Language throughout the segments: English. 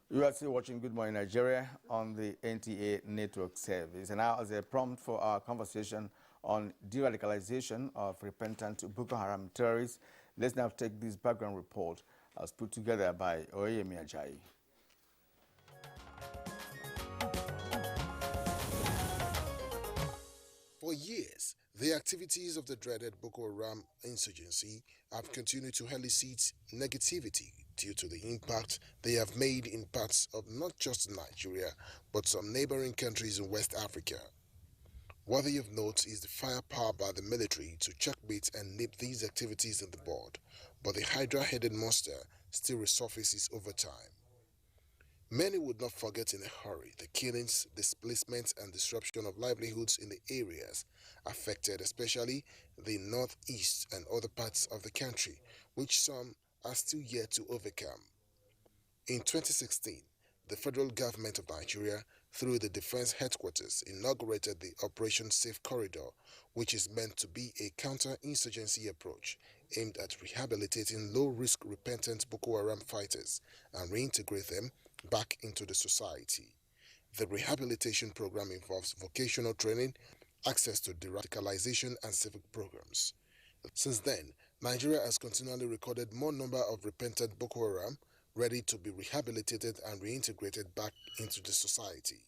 You are still watching Good Morning Nigeria on the NTA network service. And now, as a prompt for our conversation on deradicalization of repentant Boko Haram terrorists, let's now take this background report as put together by Oyemi Ajayi. For years, the activities of the dreaded Boko Haram insurgency have continued to elicit negativity due to the impact they have made in parts of not just Nigeria, but some neighboring countries in West Africa. Worthy of note is the firepower by the military to checkmate and nip these activities in the bud, but the hydra-headed monster still resurfaces over time. Many would not forget in a hurry the killings, displacement and disruption of livelihoods in the areas affected, especially the northeast and other parts of the country, which some are still yet to overcome. In 2016, the federal government of Nigeria, through the Defense Headquarters, inaugurated the Operation Safe Corridor, which is meant to be a counter-insurgency approach aimed at rehabilitating low-risk repentant Boko Haram fighters and reintegrate them back into the society. The rehabilitation program involves vocational training, access to deradicalization and civic programs. Since then, Nigeria has continually recorded more number of repentant Boko Haram ready to be rehabilitated and reintegrated back into the society.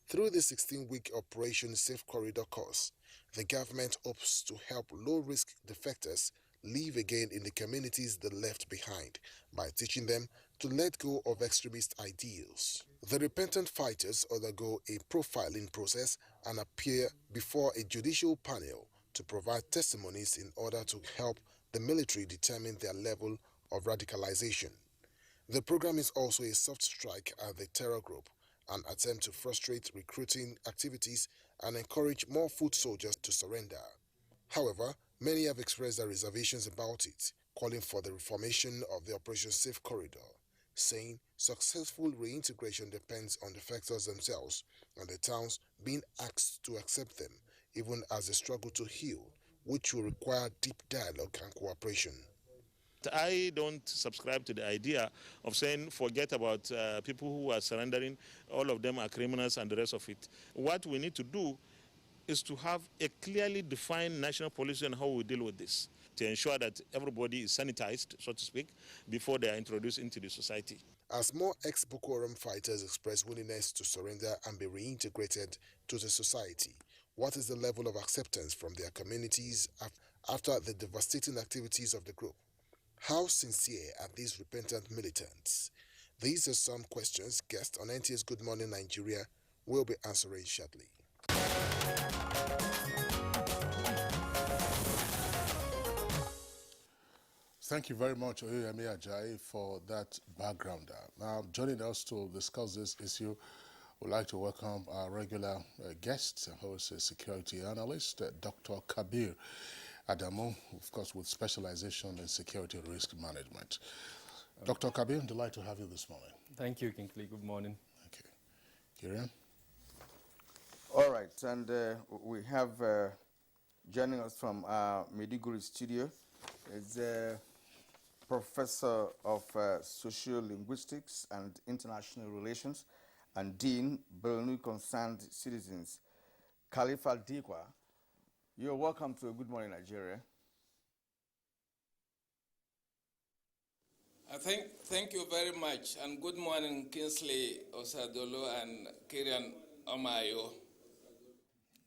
Through the 16-week Operation Safe Corridor course, the government hopes to help low-risk defectors live again in the communities they left behind by teaching them to let go of extremist ideals. The repentant fighters undergo a profiling process and appear before a judicial panel to provide testimonies in order to help the military determine their level of radicalization. The program is also a soft strike at the terror group, an attempt to frustrate recruiting activities and encourage more foot soldiers to surrender. However, many have expressed their reservations about it, calling for the reformation of the Operation Safe Corridor, saying successful reintegration depends on the factors themselves and the towns being asked to accept them, even as they struggle to heal, which will require deep dialogue and cooperation. I don't subscribe to the idea of saying forget about people who are surrendering, all of them are criminals and the rest of it. What we need to do is to have a clearly defined national policy on how we deal with this, to ensure that everybody is sanitized, so to speak, before they are introduced into the society. As more ex-Boko Haram fighters express willingness to surrender and be reintegrated to the society, what is the level of acceptance from their communities after the devastating activities of the group? How sincere are these repentant militants? These are some questions guests on NTA's Good Morning Nigeria will be answering shortly. Thank you very much, Oyemi Ajayi, for that background. Now, joining us to discuss this issue, we'd like to welcome our regular guest, who is a security analyst, Dr. Kabir Adamu, of course, with specialization in security risk management. Dr. Kabir, delighted to have you this morning. Thank you, Kingsley. Good morning. Okay. Kieran? All right, and we have joining us from our Maiduguri studio is Professor of Sociolinguistics and International Relations and Dean, Borno Concerned Citizens, Khalifa Dikwa. You're welcome to Good Morning Nigeria. Thank you very much, and good morning, Kingsley Osadolo and Kirian Omayo.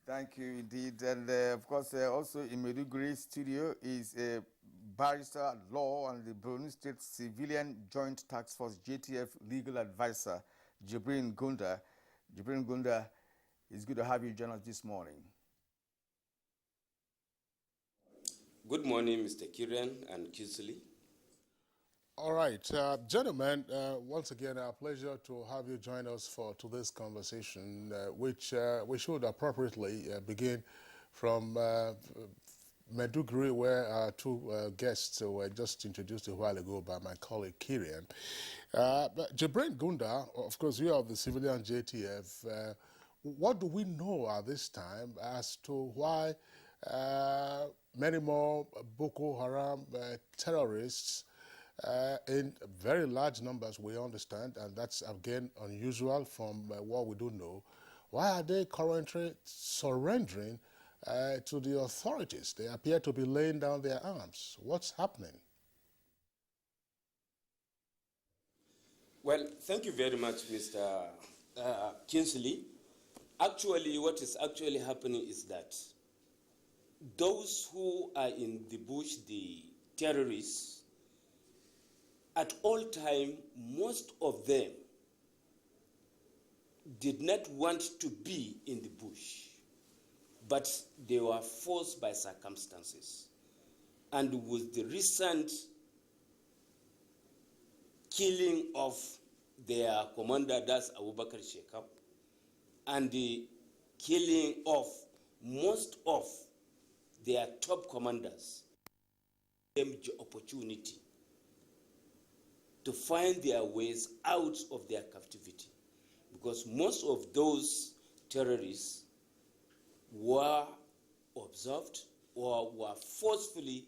Thank you indeed. And of course, also in Maiduguri studio is a barrister at law and the Borno State Civilian Joint Task Force JTF legal advisor, Jibrin Gunda. Jibrin Gunda, it's good to have you join us this morning. Good morning, Mr. Kirian and Kingsley. All right, gentlemen, once again, our pleasure to have you join us for today's conversation, which we should appropriately begin from Maiduguri, where our two guests were just introduced a while ago by my colleague Kirian. But Jibrin Gunda, of course, you are of the civilian JTF. What do we know at this time as to why many more Boko Haram terrorists in very large numbers, we understand, and that's again unusual from what we do know. Why are they currently surrendering to the authorities? They appear to be laying down their arms. What's happening? Well, thank you very much, Mr. Kinsley. Actually, what is actually happening is that those who are in the bush, the terrorists, at all time, most of them did not want to be in the bush, but they were forced by circumstances. And with the recent killing of their commander, that's Abubakar Shekau, and the killing of most of their top commanders, gave them the opportunity to find their ways out of their captivity. Because most of those terrorists were observed or were forcefully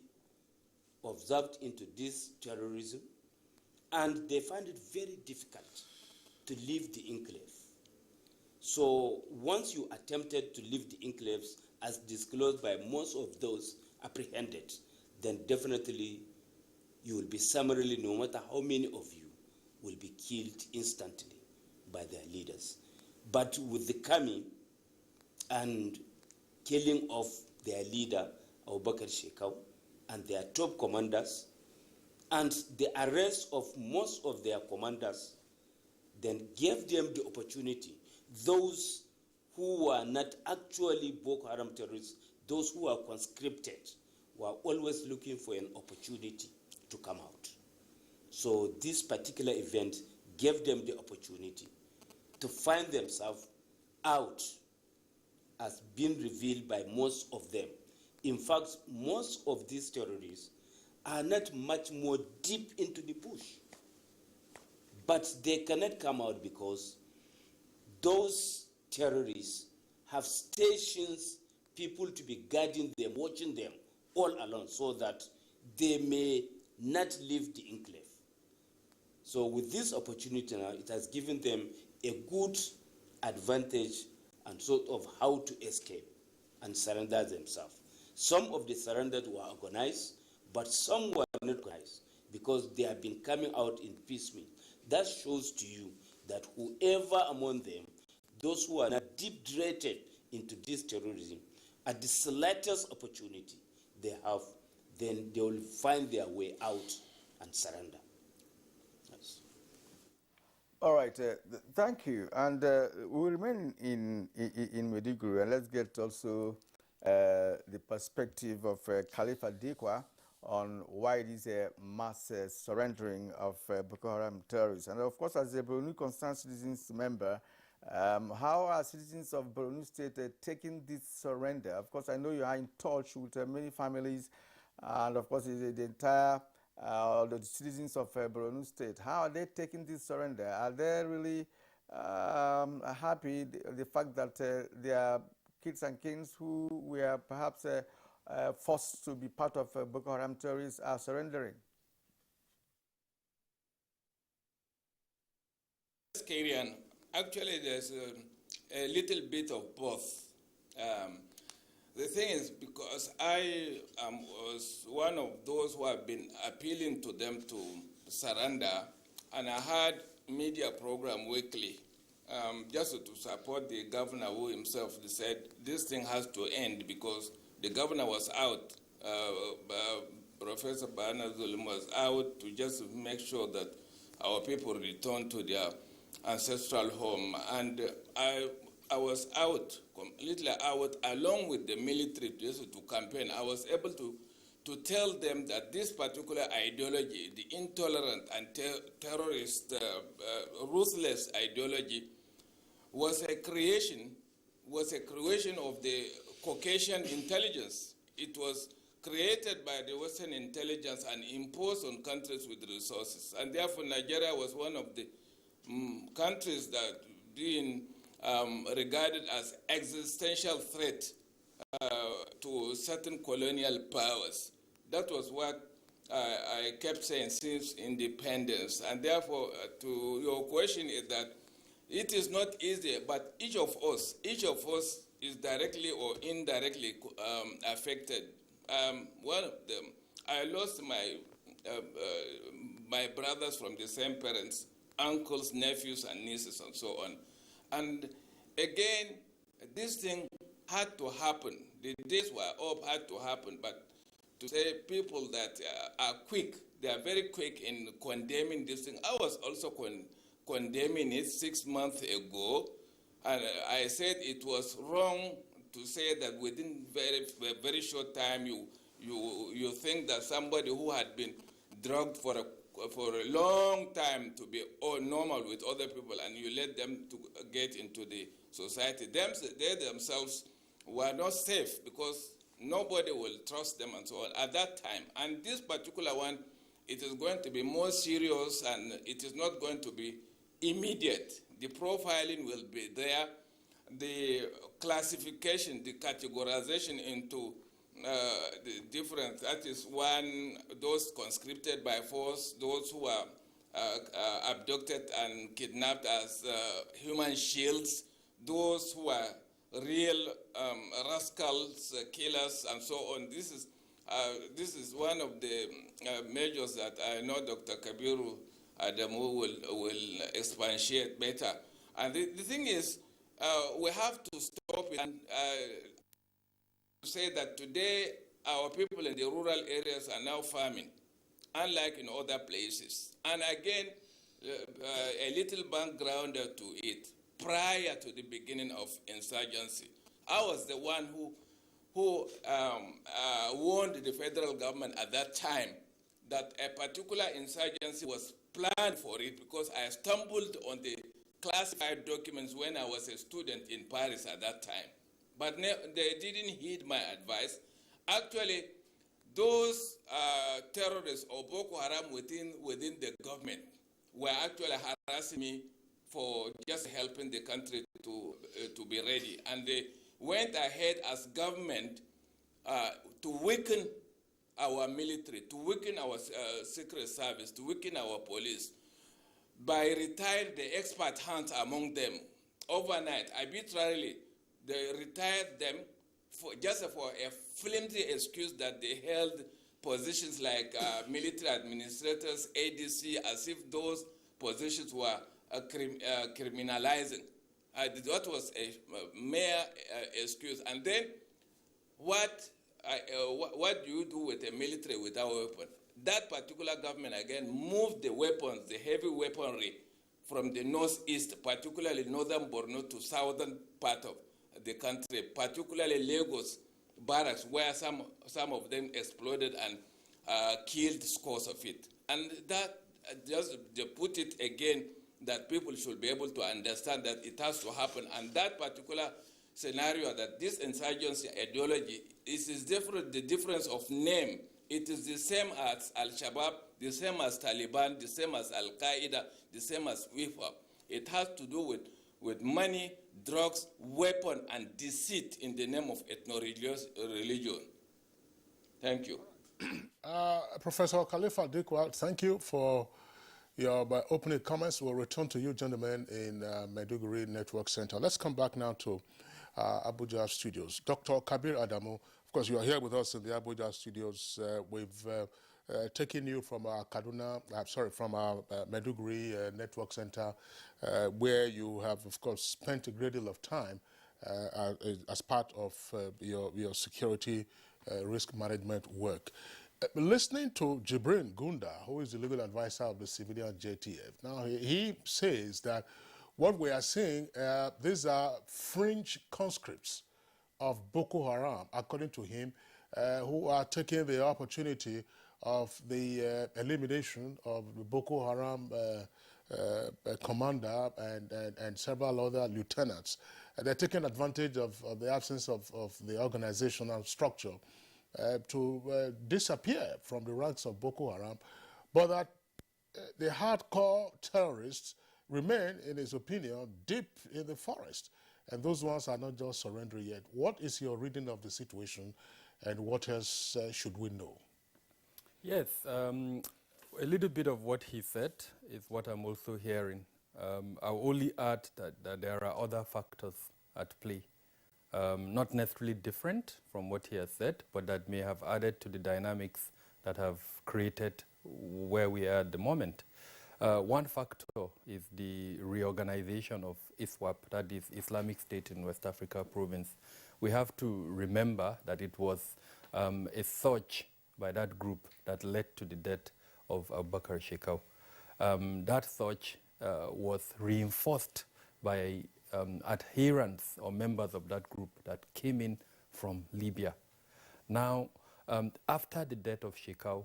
observed into this terrorism, and they find it very difficult to leave the enclave. So once you attempted to leave the enclaves, as disclosed by most of those apprehended, then definitely you will be summarily, no matter how many of you, will be killed instantly by their leaders. But with the coming and killing of their leader, Abubakar Shekau, and their top commanders, and the arrest of most of their commanders, then gave them the opportunity. Those who were not actually Boko Haram terrorists, those who were conscripted, were always looking for an opportunity to come out. So this particular event gave them the opportunity to find themselves out, as being revealed by most of them. In fact, most of these terrorists are not much more deep into the bush, but they cannot come out because those terrorists have stations, people to be guarding them, watching them all along, so that they may not leave the enclave. So with this opportunity now, it has given them a good advantage and sort of how to escape and surrender themselves. Some of the surrendered were organized, but some were not organized because they have been coming out in piecemeal. That shows to you that whoever among them, those who are not deep-dreaded into this terrorism, at the slightest opportunity they have, then they will find their way out and surrender. Yes. All right, thank you. And we'll remain in Maiduguri, and let's get also the perspective of Khalifa Dikwa on why it is a mass surrendering of Boko Haram terrorists. And of course, as a Borno Concerned Citizens member, how are citizens of Borno State taking this surrender? Of course, I know you are in touch with many families, and of course, the entire the citizens of Borno State. How are they taking this surrender? Are they really happy the fact that their kids and kins who were perhaps forced to be part of Boko Haram terrorists are surrendering? Nigerian, actually there's a little bit of both. The thing is, because I was one of those who have been appealing to them to surrender, and I had media program weekly just to support the governor, who himself said this thing has to end because the governor was out. Professor Bana Zulum was out to just make sure that our people return to their ancestral home. And I was out, completely out, along with the military just to campaign. I was able to tell them that this particular ideology, the intolerant and terrorist, ruthless ideology, was a creation of the Caucasian intelligence. It was created by the Western intelligence and imposed on countries with resources. And therefore, Nigeria was one of the countries that being regarded as existential threat to certain colonial powers. That was what I kept saying since independence. And therefore, to your question is that it is not easy, but each of us is directly or indirectly affected. One of them, I lost my brothers from the same parents, uncles, nephews, and nieces, and so on. And again, this thing had to happen. The days were up, had to happen, but to say people that are quick, they are very quick in condemning this thing. I was also condemning it 6 months ago, and I said it was wrong to say that within a very short time you think that somebody who had been drugged for a long time to be all normal with other people, and you let them to get into the society. They themselves were not safe because nobody will trust them and so on at that time. And this particular one, it is going to be more serious, and it is not going to be immediate. The profiling will be there. The classification, the categorization into the different, that is one, those conscripted by force, those who are abducted and kidnapped as human shields, those who are real rascals, killers, and so on. This is one of the measures that I know Dr. Kabiru Adamu will expatiate better. And the thing is, we have to stop it and say that today our people in the rural areas are now farming, unlike in other places. And again, a little background to it. Prior to the beginning of insurgency, I was the one who warned the federal government at that time that a particular insurgency was planned for it, because I stumbled on the classified documents when I was a student in Paris at that time. But they didn't heed my advice. Actually, those terrorists or Boko Haram within the government were actually harassing me for just helping the country to be ready. And they went ahead as government to weaken our military, to weaken our secret service, to weaken our police, by retiring the expert hands among them. Overnight, arbitrarily, they retired them for a flimsy excuse that they held positions like military administrators, ADC, as if those positions were criminalizing. That was a mere excuse. And then what do you do with a military without weapons? That particular government, again, moved the weapons, the heavy weaponry, from the northeast, particularly northern Borno, to southern part of the country, particularly Lagos barracks, where some of them exploded and killed scores of it. And that just they put it again, that people should be able to understand that it has to happen. And that particular scenario, that this insurgency ideology is different, the difference of name, it is the same as Al-Shabaab, the same as Taliban, the same as Al-Qaeda, the same as WIFA. It has to do with money, drugs, weapon, and deceit in the name of ethno-religion. Thank you. Professor Khalifa Dikwa, thank you for your opening comments. We'll return to you, gentlemen, in Maiduguri Network Center. Let's come back now to Abuja studios. Dr. Kabir Adamu, of course, you are here with us in the Abuja studios. We've taken you from our from our Maiduguri Network Center, where you have, of course, spent a great deal of time as part of your security risk management work. Listening to Jibrin Gunda, who is the legal advisor of the civilian JTF, now he says that what we are seeing, these are fringe conscripts of Boko Haram, according to him, who are taking the opportunity of the elimination of the Boko Haram commander and several other lieutenants. They're taking advantage of the absence of the organizational structure to disappear from the ranks of Boko Haram, but that the hardcore terrorists remain, in his opinion, deep in the forest. And those ones are not just surrendering yet. What is your reading of the situation, and what else should we know? Yes, a little bit of what he said is what I'm also hearing. I'll only add that there are other factors at play, not necessarily different from what he has said, but that may have added to the dynamics that have created where we are at the moment. One factor is the reorganization of ISWAP, that is Islamic State in West Africa province. We have to remember that it was a surge by that group that led to the death of Abubakar Shekau. That surge was reinforced by adherents or members of that group that came in from Libya. Now, after the death of Shekau,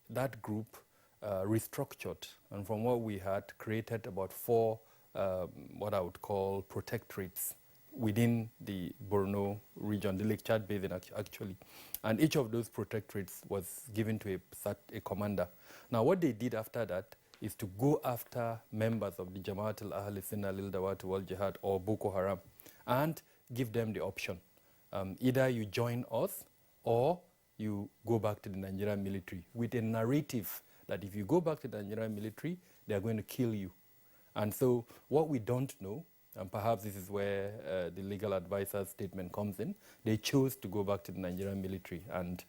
that group restructured, and from what we had, created about 4 what I would call protectorates within the Borno region, the Lake Chad Basin actually. And each of those protectorates was given to a commander. Now what they did after that is to go after members of the Jamaat al-Ahl Sunnah lil Dawat wal Jihad or Boko Haram and give them the option. Either you join us or you go back to the Nigerian military with a narrative that if you go back to the Nigerian military, they are going to kill you. And so what we don't know, and perhaps this is where the legal advisor's statement comes in, they chose to go back to the Nigerian military and,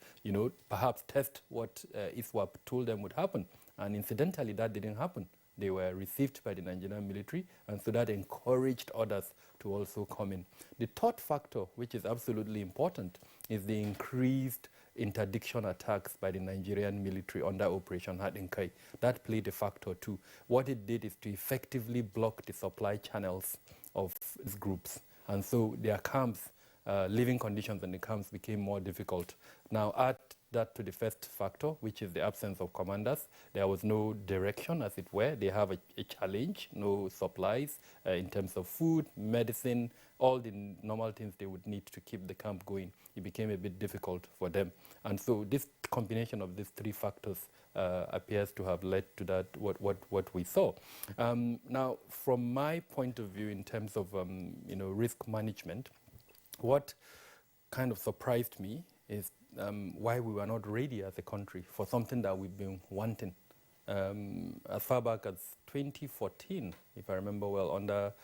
perhaps test what ISWAP told them would happen. And incidentally, that didn't happen. They were received by the Nigerian military, and so that encouraged others to also come in. The third factor, which is absolutely important, is the increased interdiction attacks by the Nigerian military under Operation Hadinkai. That played a factor too. What it did is to effectively block the supply channels of these groups. And so their camps, living conditions in the camps became more difficult. Now add that to the first factor, which is the absence of commanders. There was no direction, as it were. They have a challenge, no supplies in terms of food, medicine, all the normal things they would need to keep the camp going. It became a bit difficult for them. And so this combination of these 3 factors appears to have led to that, what we saw. Now, from my point of view, in terms of risk management, what kind of surprised me is why we were not ready as a country for something that we've been wanting. As far back as 2014, if I remember well, under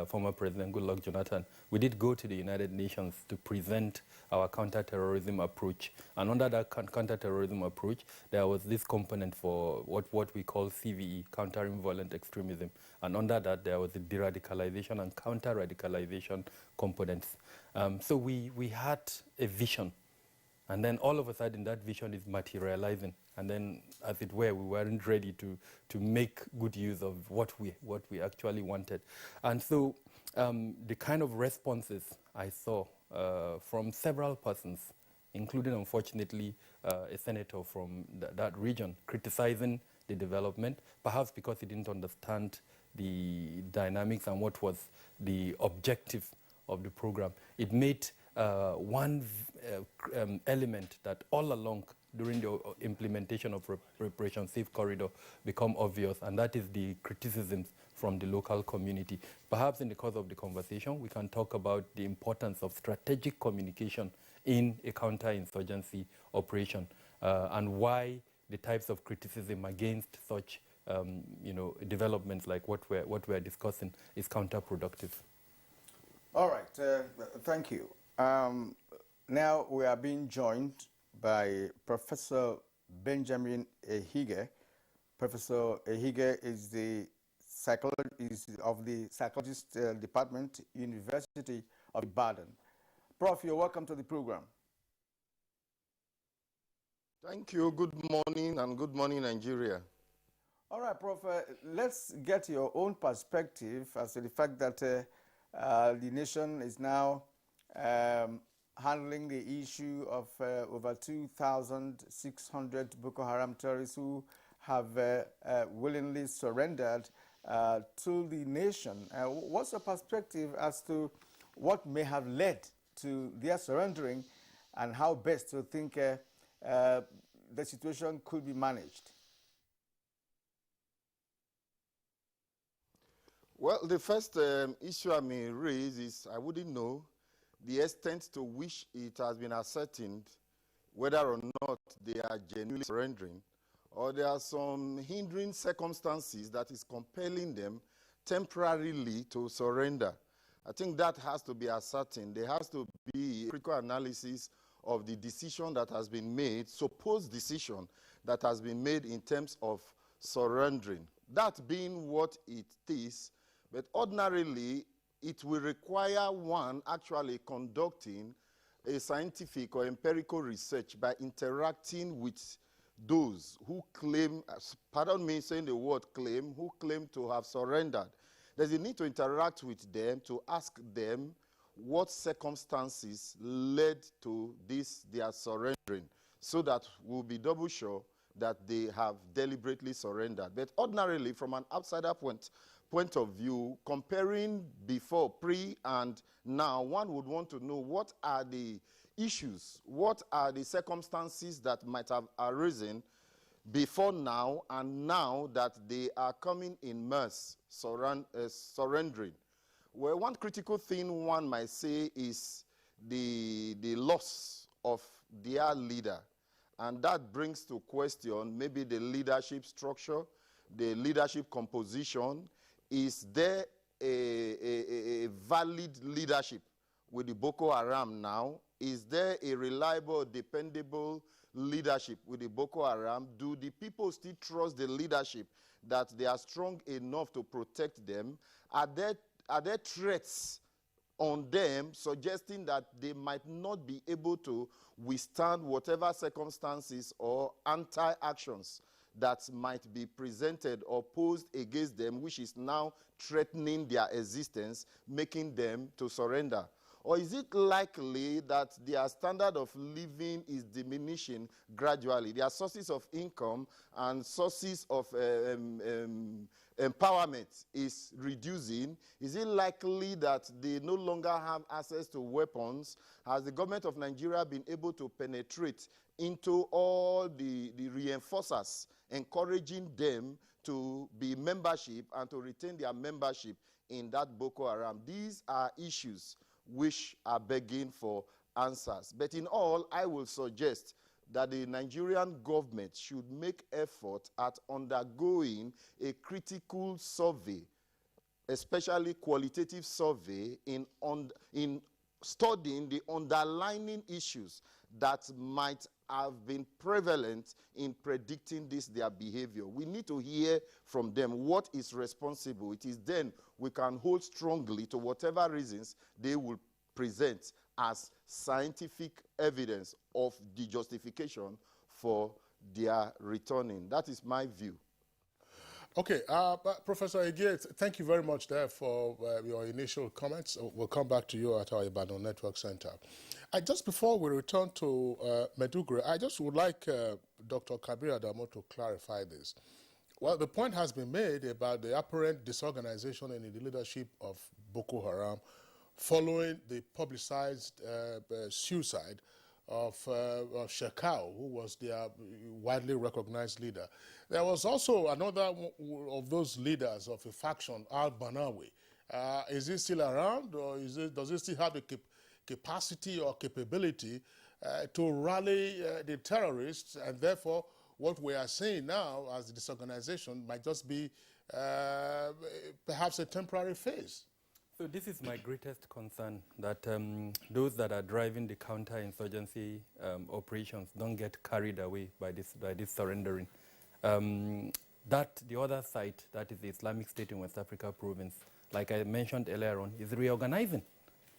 former President Goodluck Jonathan, we did go to the United Nations to present our counter-terrorism approach. And under that counter-terrorism approach, there was this component for what we call CVE, countering violent extremism. And under that, there was the deradicalization and counter-radicalization components. So we had a vision. And then all of a sudden, that vision is materializing. And then, as it were, we weren't ready to make good use of what we actually wanted. And so the kind of responses I saw from several persons, including, unfortunately, a senator from that region, criticizing the development, perhaps because he didn't understand the dynamics and what was the objective of the program. It made one element that all along during the implementation of Operation Safe Corridor become obvious, and that is the criticisms from the local community. Perhaps in the course of the conversation, we can talk about the importance of strategic communication in a counter-insurgency operation and why the types of criticism against such developments like what we're discussing is counterproductive. All right, thank you. Now we are being joined by Professor Benjamin Ehige. Professor Ehige is the of the Psychologist Department, University of Ibadan. Prof, you're welcome to the program. Thank you. Good morning, and good morning, Nigeria. All right, Prof, let's get your own perspective as to the fact that the nation is now handling the issue of over 2,600 Boko Haram terrorists who have willingly surrendered to the nation. What's your perspective as to what may have led to their surrendering and how best to think the situation could be managed? Well, the first issue I may raise is I wouldn't know the extent to which it has been ascertained whether or not they are genuinely surrendering, or there are some hindering circumstances that is compelling them temporarily to surrender. I think that has to be ascertained. There has to be a critical analysis of the decision that has been made, supposed decision that has been made in terms of surrendering. That being what it is, but ordinarily it will require one actually conducting a scientific or empirical research by interacting with those who claim, pardon me saying the word claim, who claim to have surrendered. There's a need to interact with them, to ask them what circumstances led to this, their surrendering, so that we'll be double sure that they have deliberately surrendered. But ordinarily, from an outsider point of view, comparing before, pre and now, one would want to know what are the issues, what are the circumstances that might have arisen before now and now that they are coming in mass, surrendering. Well, one critical thing one might say is the loss of their leader. And that brings to question maybe the leadership structure, the leadership composition. Is there a valid leadership with the Boko Haram now? Is there a reliable, dependable leadership with the Boko Haram? Do the people still trust the leadership that they are strong enough to protect them? Are there threats on them suggesting that they might not be able to withstand whatever circumstances or anti-actions that might be presented or posed against them, which is now threatening their existence, making them to surrender? Or is it likely that their standard of living is diminishing gradually? Their sources of income and sources of empowerment is reducing? Is it likely that they no longer have access to weapons? Has the government of Nigeria been able to penetrate into all the reinforcers, encouraging them to be membership and to retain their membership in that Boko Haram? These are issues which are begging for answers. But in all, I will suggest that the Nigerian government should make effort at undergoing a critical survey, especially qualitative survey, in studying the underlying issues that might have been prevalent in predicting their behavior. We need to hear from them what is responsible. It is then we can hold strongly to whatever reasons they will present as scientific evidence of the justification for their returning. That is my view. Okay, Professor Egie, thank you very much there for your initial comments. We'll come back to you at our Ibadan Network Center. Just before we return to Meduguri, I just would like Dr. Kabir Adamo to clarify this. Well, the point has been made about the apparent disorganization in the leadership of Boko Haram following the publicized suicide of Shekau, who was their widely recognized leader. There was also another of those leaders of a faction, Al-Banawi. Is he still around, or does he still have the capacity or capability to rally the terrorists? And therefore, what we are seeing now as the disorganization might just be perhaps a temporary phase. So this is my greatest concern, that those that are driving the counter-insurgency operations don't get carried away by this surrendering. That the other side, that is the Islamic State in West Africa province, like I mentioned earlier on, is reorganizing.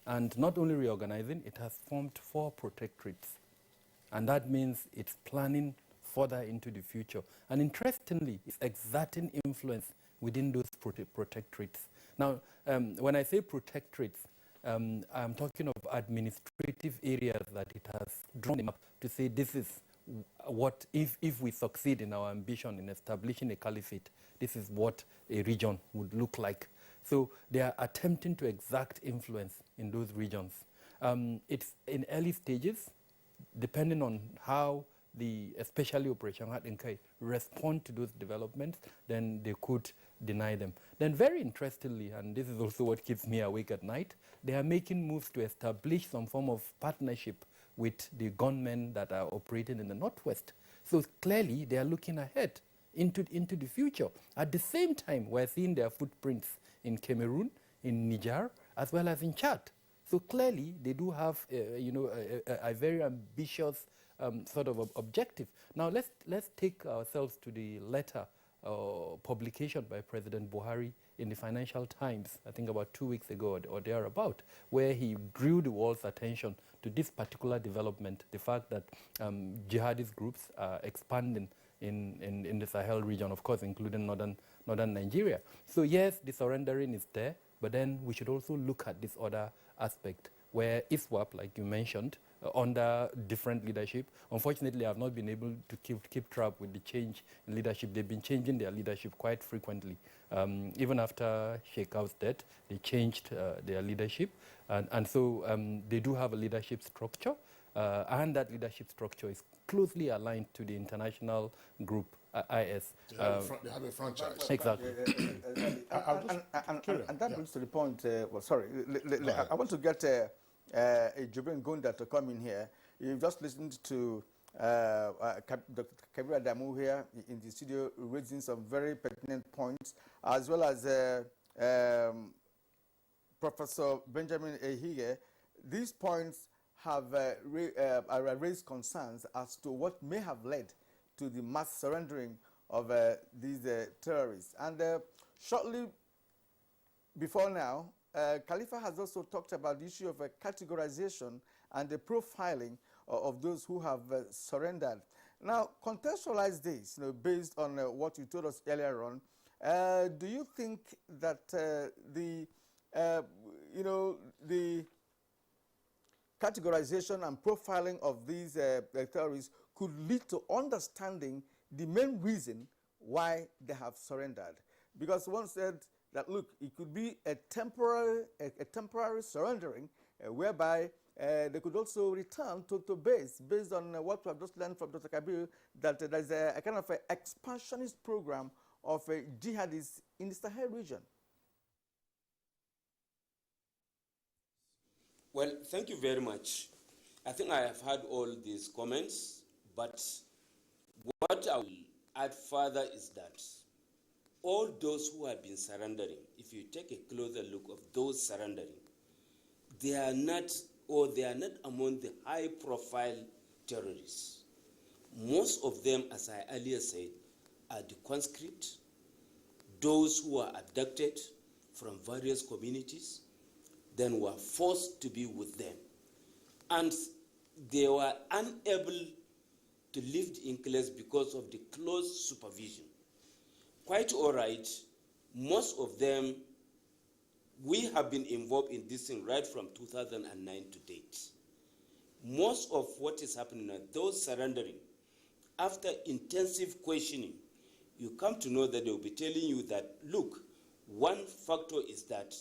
And not only reorganizing, it has formed 4 protectorates. And that means it's planning further into the future. And interestingly, it's exerting influence within those protectorates. Now, when I say protectorates, I'm talking of administrative areas that it has drawn them up to say this is what, if we succeed in our ambition in establishing a caliphate, this is what a region would look like. So they are attempting to exact influence in those regions. It's in early stages, depending on how especially Operation Hattinkai, respond to those developments, then they could deny them. Then very interestingly, and this is also what keeps me awake at night, they are making moves to establish some form of partnership with the gunmen that are operating in the northwest. So clearly, they are looking ahead into the future. At the same time, we're seeing their footprints in Cameroon, in Niger, as well as in Chad. So clearly, they do have, a very ambitious sort of objective. Now, let's take ourselves to the letter publication by President Buhari in the Financial Times, I think about 2 weeks ago or thereabout, where he drew the world's attention to this particular development, the fact that jihadist groups are expanding in the Sahel region, of course, including northern Nigeria. So yes, the surrendering is there, but then we should also look at this other aspect where ISWAP, like you mentioned, under different leadership. Unfortunately, I've not been able to keep track with the change in leadership. They've been changing their leadership quite frequently. Even after Sheikau's death, they changed their leadership. And so they do have a leadership structure, and that leadership structure is closely aligned to the international group, IS. They have a franchise. Exactly. And that brings to the point, I want to get Jibrin Gunda to come in here. You've just listened to Dr. Kabir Adamu here in the studio raising some very pertinent points, as well as Professor Benjamin Ehige. These points have raised concerns as to what may have led to the mass surrendering of these terrorists. And shortly before now, Khalifa has also talked about the issue of categorization and the profiling of those who have surrendered. Now, contextualize this, based on what you told us earlier on. Do you think that the categorization and profiling of these terrorists could lead to understanding the main reason why they have surrendered? Because one said that, look, it could be a temporary surrendering whereby they could also return to base, based on what we have just learned from Dr. Kabir, that there's a kind of expansionist program of jihadists in the Sahel region. Well, thank you very much. I think I have heard all these comments, but what I will add further is that all those who have been surrendering, if you take a closer look of those surrendering, they are not among the high-profile terrorists. Most of them, as I earlier said, are the conscript, those who are abducted from various communities, then were forced to be with them. And they were unable to live the enclaves because of the close supervision. Quite all right, most of them, we have been involved in this thing right from 2009 to date. Most of what is happening now, those surrendering, after intensive questioning, you come to know that they will be telling you that, look, one factor is that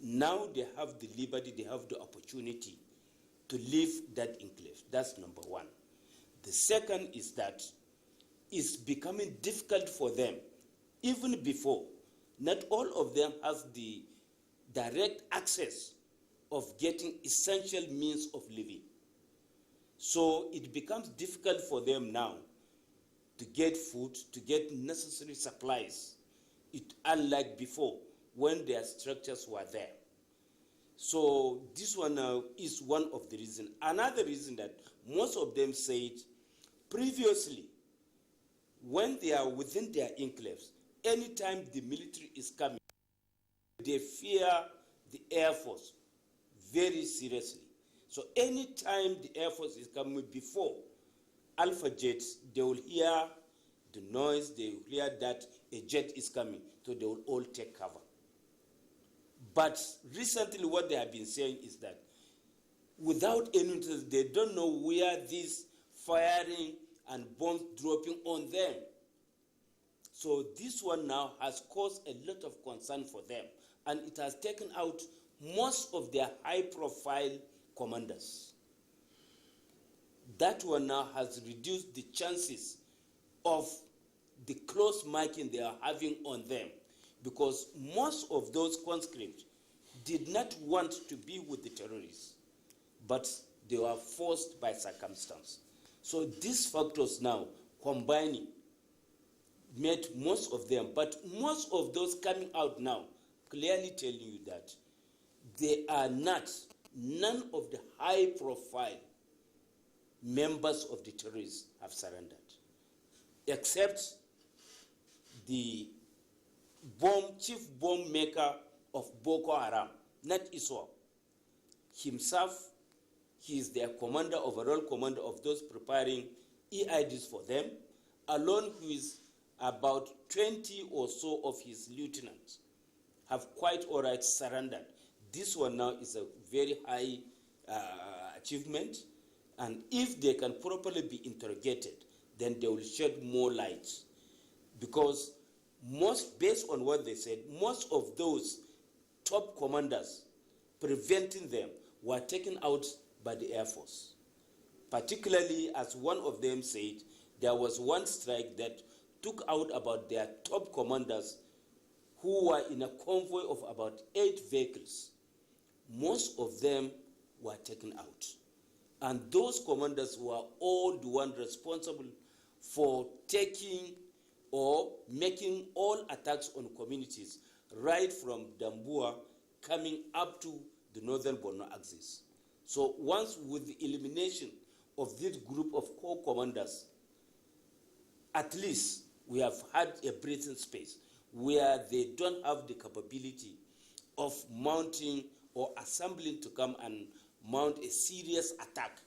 now they have the liberty, they have the opportunity to leave that enclave. That's number one. The second is that it's becoming difficult for them, even before. Not all of them has the direct access of getting essential means of living. So it becomes difficult for them now to get food, to get necessary supplies, unlike before, when their structures were there. So this one is one of the reasons. Another reason that most of them said previously, when they are within their enclaves, anytime the military is coming, they fear the Air Force very seriously. So anytime the Air Force is coming, before Alpha jets, they will hear the noise, they will hear that a jet is coming, so they will all take cover. But recently what they have been saying is that without any interest, they don't know where this firing and bombs dropping on them. So this one now has caused a lot of concern for them, and it has taken out most of their high-profile commanders. That one now has reduced the chances of the close marking they are having on them, because most of those conscripts did not want to be with the terrorists, but they were forced by circumstance. So these factors now combining made most of them, but most of those coming out now clearly telling you that they are not, none of the high profile members of the terrorists have surrendered, except the chief bomb maker of Boko Haram, not Iswa. Himself, he is their commander, overall commander of those preparing EIDs for them, along with about 20 or so of his lieutenants have quite all right surrendered. This one now is a very high achievement, and if they can properly be interrogated, then they will shed more light. Because based on what they said, most of those top commanders preventing them were taken out by the Air Force. Particularly, as one of them said, there was one strike that took out about their top commanders who were in a convoy of about 8 vehicles. Most of them were taken out. And those commanders were all the ones responsible for taking or making all attacks on communities, right from Damboa coming up to the northern Borno axis. So once with the elimination of this group of core commanders, at least we have had a breathing space where they don't have the capability of mounting or assembling to come and mount a serious attack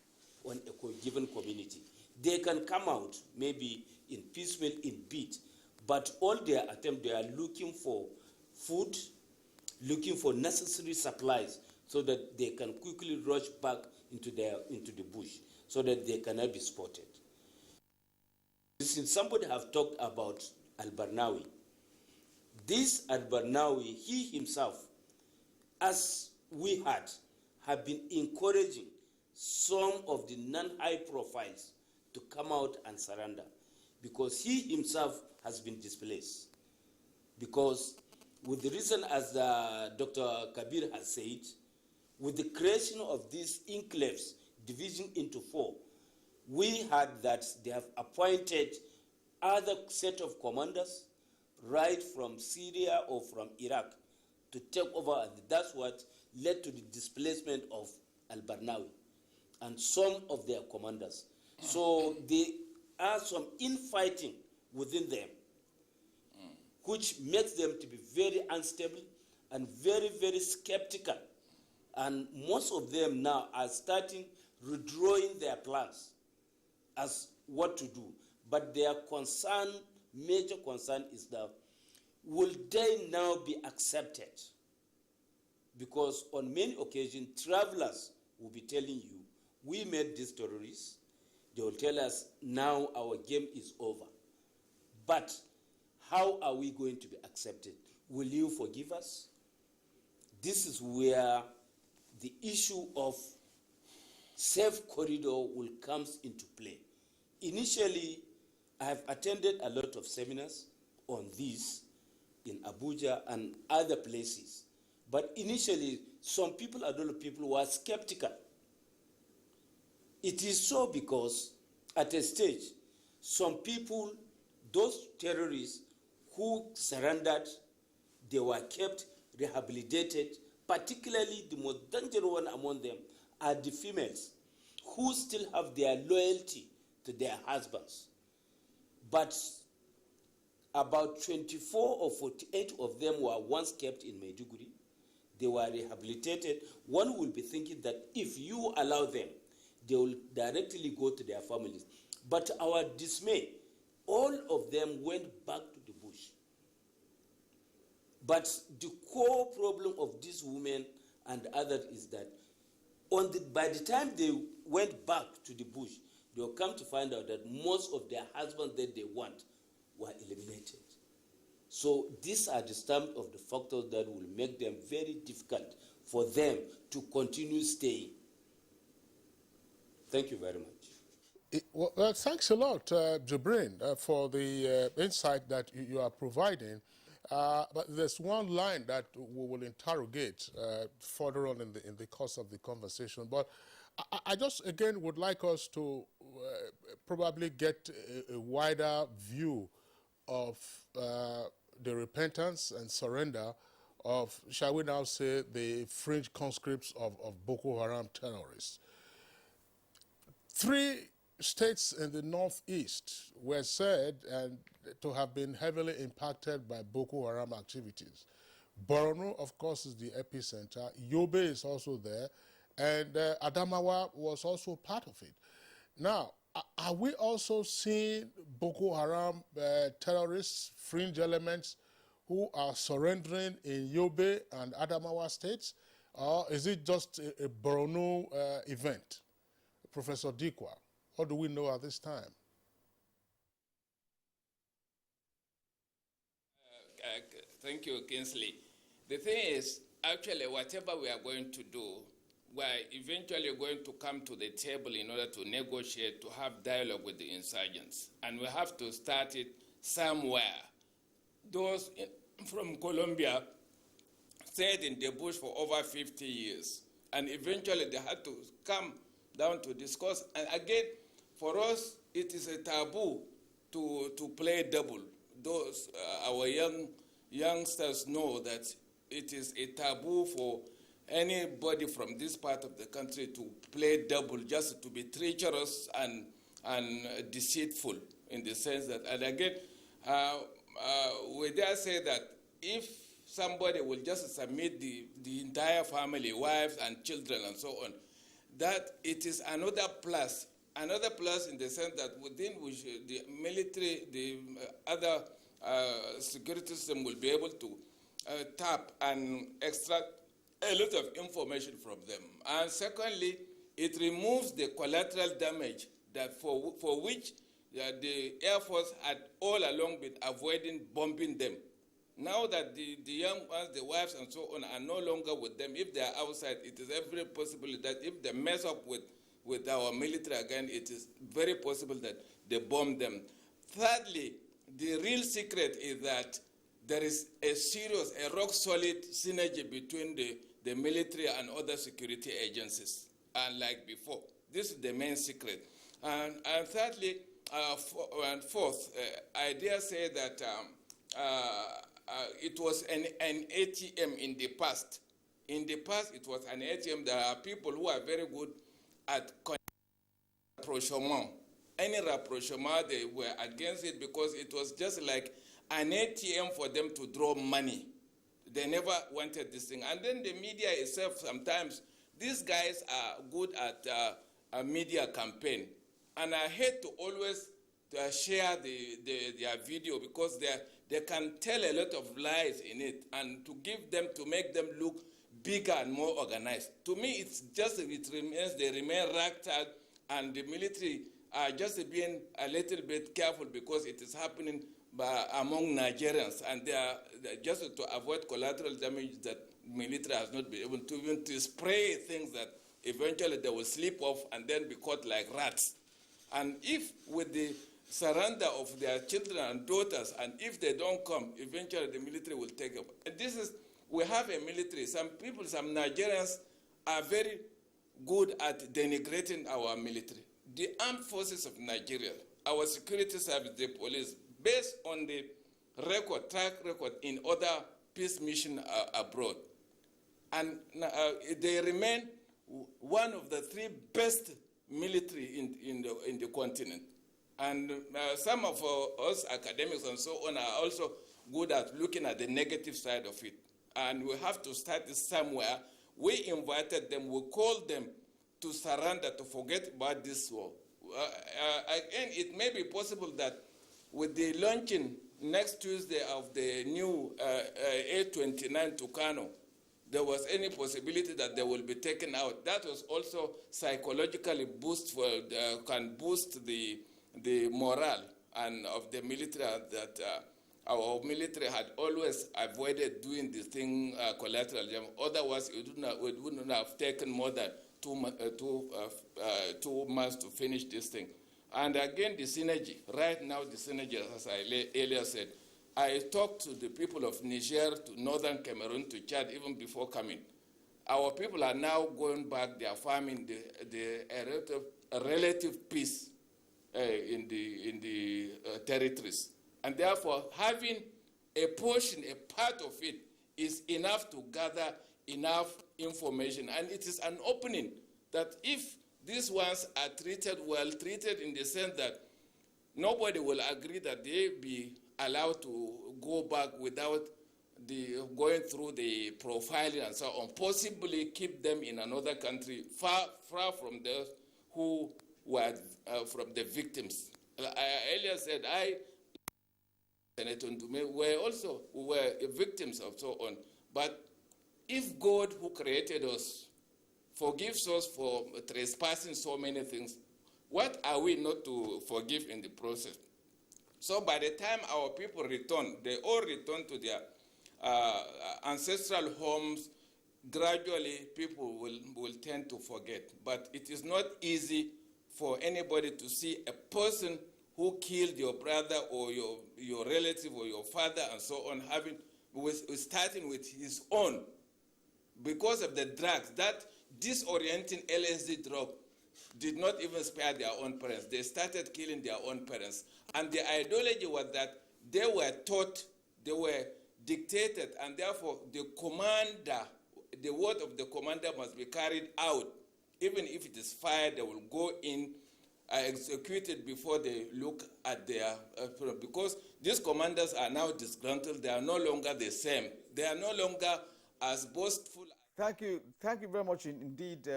on a given community. They can come out maybe in piecemeal, in bit, but all their attempt, they are looking for food, looking for necessary supplies so that they can quickly rush back into the bush so that they cannot be spotted. Since somebody have talked about Al-Barnawi, this Al-Barnawi, he himself, as we had, have been encouraging some of the non-high profiles to come out and surrender because he himself has been displaced. Because with the reason, as Dr. Kabir has said, with the creation of these enclaves, division into 4, we had that they have appointed other set of commanders right from Syria or from Iraq to take over. And that's what led to the displacement of Al-Barnawi and some of their commanders. So there are some infighting within them, which makes them to be very unstable and very, very skeptical. And most of them now are starting redrawing their plans as what to do. But their concern, major concern, is that will they now be accepted? Because on many occasions, travelers will be telling you, we met these terrorists. They will tell us, now our game is over. But how are we going to be accepted? Will you forgive us? This is where the issue of safe corridor will come into play. Initially, I have attended a lot of seminars on this in Abuja and other places. But initially, some people, a lot of people were skeptical. It is so because at a stage, some people, those terrorists who surrendered, they were kept rehabilitated. Particularly the most dangerous one among them are the females who still have their loyalty to their husbands. But about 24 or 48 of them were once kept in Maiduguri. They were rehabilitated. One will be thinking that if you allow them, they will directly go to their families. But our dismay, all of them went back to the bush. But the core problem of these women and others is that by the time they went back to the bush, they will come to find out that most of their husbands that they want were eliminated. So these are the sum of the factors that will make them very difficult for them to continue staying. Thank you very much. Well, thanks a lot, Jibrin, for the insight that you are providing. But there's one line that we will interrogate further on in the course of the conversation. But I just, again, would like us to probably get a wider view of the repentance and surrender of, shall we now say, the fringe conscripts of Boko Haram terrorists. 3 states in the northeast were said and to have been heavily impacted by Boko Haram activities. Borno, of course, is the epicenter. Yobe is also there, and Adamawa was also part of it. Now, are we also seeing Boko Haram terrorists, fringe elements, who are surrendering in Yobe and Adamawa states, or is it just a Borno event? Professor Dikwa, what do we know at this time? Thank you, Kingsley. The thing is, actually, whatever we are going to do, we are eventually going to come to the table in order to negotiate, to have dialogue with the insurgents. And we have to start it somewhere. Those from Colombia stayed in the bush for over 50 years. And eventually they had to come down to discuss. And again, for us, it is a taboo to play double. Those our youngsters know that it is a taboo for anybody from this part of the country to play double, just to be treacherous and deceitful, in the sense that, and again, we dare say that if somebody will just submit the entire family, wives and children and so on, that it is another plus in the sense that within which the military, the other security system will be able to tap and extract a lot of information from them. And secondly, it removes the collateral damage that for which the Air Force had all along been avoiding bombing them. Now that the young ones, the wives and so on, are no longer with them, if they are outside, it is very possible that if they mess up with our military again, it is very possible that they bomb them. Thirdly, the real secret is that there is a serious, a rock-solid synergy between the military and other security agencies, unlike before. This is the main secret. And thirdly, and fourth, I dare say that it was an ATM in the past. In the past, it was an ATM. There are people who are very good at rapprochement. Any rapprochement, they were against it because it was just like an ATM for them to draw money. They never wanted this thing. And then the media itself, sometimes, these guys are good at a media campaign. And I hate to always share their video because they can tell a lot of lies in it, and to make them look bigger and more organized. To me, it's just, they remain ragtag, and the military are just being a little bit careful because it is happening among Nigerians, and they are just to avoid collateral damage that military has not been able to, even to spray things that eventually they will slip off and then be caught like rats. And if with the surrender of their children and daughters, and if they don't come, eventually the military will take up. And we have a military. Some Nigerians are very good at denigrating our military. The armed forces of Nigeria, our security service, the police, based on the track record in other peace missions abroad. And they remain one of the 3 best military in the continent. And some of us academics and so on are also good at looking at the negative side of it. And we have to start this somewhere. We invited them, we called them to surrender, to forget about this war. Again, it may be possible that with the launching next Tuesday of the new A29 Tucano, there was any possibility that they will be taken out. That was also psychologically can boost the morale and of the military, that our military had always avoided doing this thing collateral damage. Otherwise, it wouldn't have taken more than 2 months to finish this thing. And again, the synergy. Right now, the synergy, as I earlier said, I talked to the people of Niger, to northern Cameroon, to Chad, even before coming. our people are now going back. They are farming a relative peace in the territories, and therefore having a portion, a part of it, is enough to gather enough information, and it is an opening that if these ones are treated well, treated in the sense that nobody will agree that they be allowed to go back without going through the profiling and so on, possibly keep them in another country far from those who were from the victims. I earlier said were victims of so on. But if God, who created us, forgives us for trespassing so many things, what are we not to forgive in the process? So by the time our people return, they all return to their ancestral homes. Gradually, people will tend to forget. But it is not easy for anybody to see a person who killed your brother or your relative or your father and so on, starting with his own, because of the drugs. That disorienting LSD drug did not even spare their own parents. They started killing their own parents. And the ideology was that they were taught, they were dictated, and therefore the word of the commander must be carried out. Even if it is fired, they will go in, execute it before they look at their, because these commanders are now disgruntled. They are no longer the same. They are no longer as boastful. Thank you very much indeed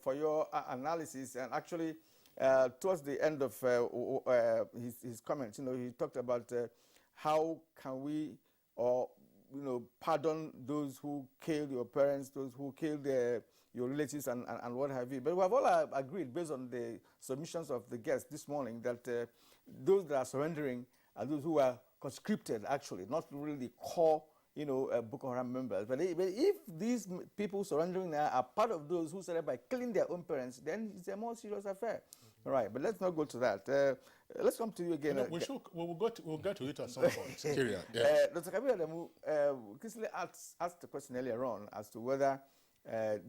for your analysis. And actually, towards the end of his comments, he talked about how can we, pardon those who killed your parents, those who killed your relatives, and what have you. But we have all agreed, based on the submissions of the guests this morning, that those that are surrendering are those who are conscripted, actually, not really the core Boko Haram members. But if these people surrendering now are part of those who surrendered by killing their own parents, then it's a more serious affair. All right, but let's not go to that. Let's come to you again. We'll get to it at some point. Dr. Kabir Adamu, Kinsley asked the question earlier on as to whether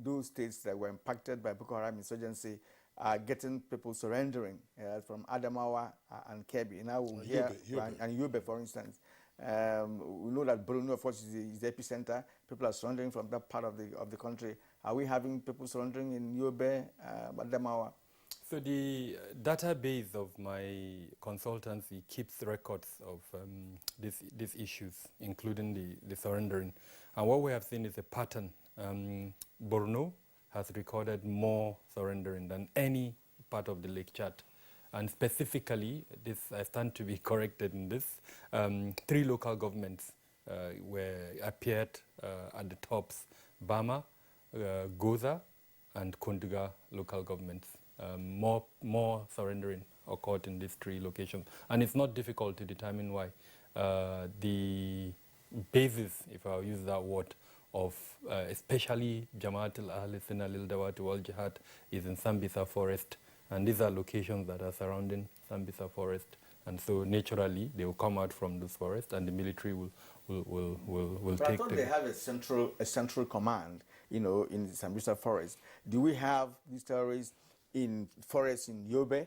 those states that were impacted by Boko Haram insurgency are getting people surrendering from Adamawa and Kebbi. Now we'll hear, and Yobe, for instance. We know that Borno, of course, is the epicenter. People are surrendering from that part of the country. Are we having people surrendering in Yobe, Adamawa? So the database of my consultancy keeps records of these issues, including the surrendering. And what we have seen is a pattern. Borno has recorded more surrendering than any part of the Lake Chad. And specifically, I stand to be corrected in this, 3 local governments appeared at the tops: Bama, Goza, and Kunduga local governments. More surrendering occurred in these 3 locations. And it's not difficult to determine why. The basis, if I'll use that word, of especially Jamaat al-Ahl Sunnah lil-Dawat wal-Jihad is in Sambisa forest. And these are locations that are surrounding Sambisa forest. And so naturally, they will come out from this forest and the military will but take I thought they have a central command, in Sambisa forest. Do we have these terrorists in forests in Yobe,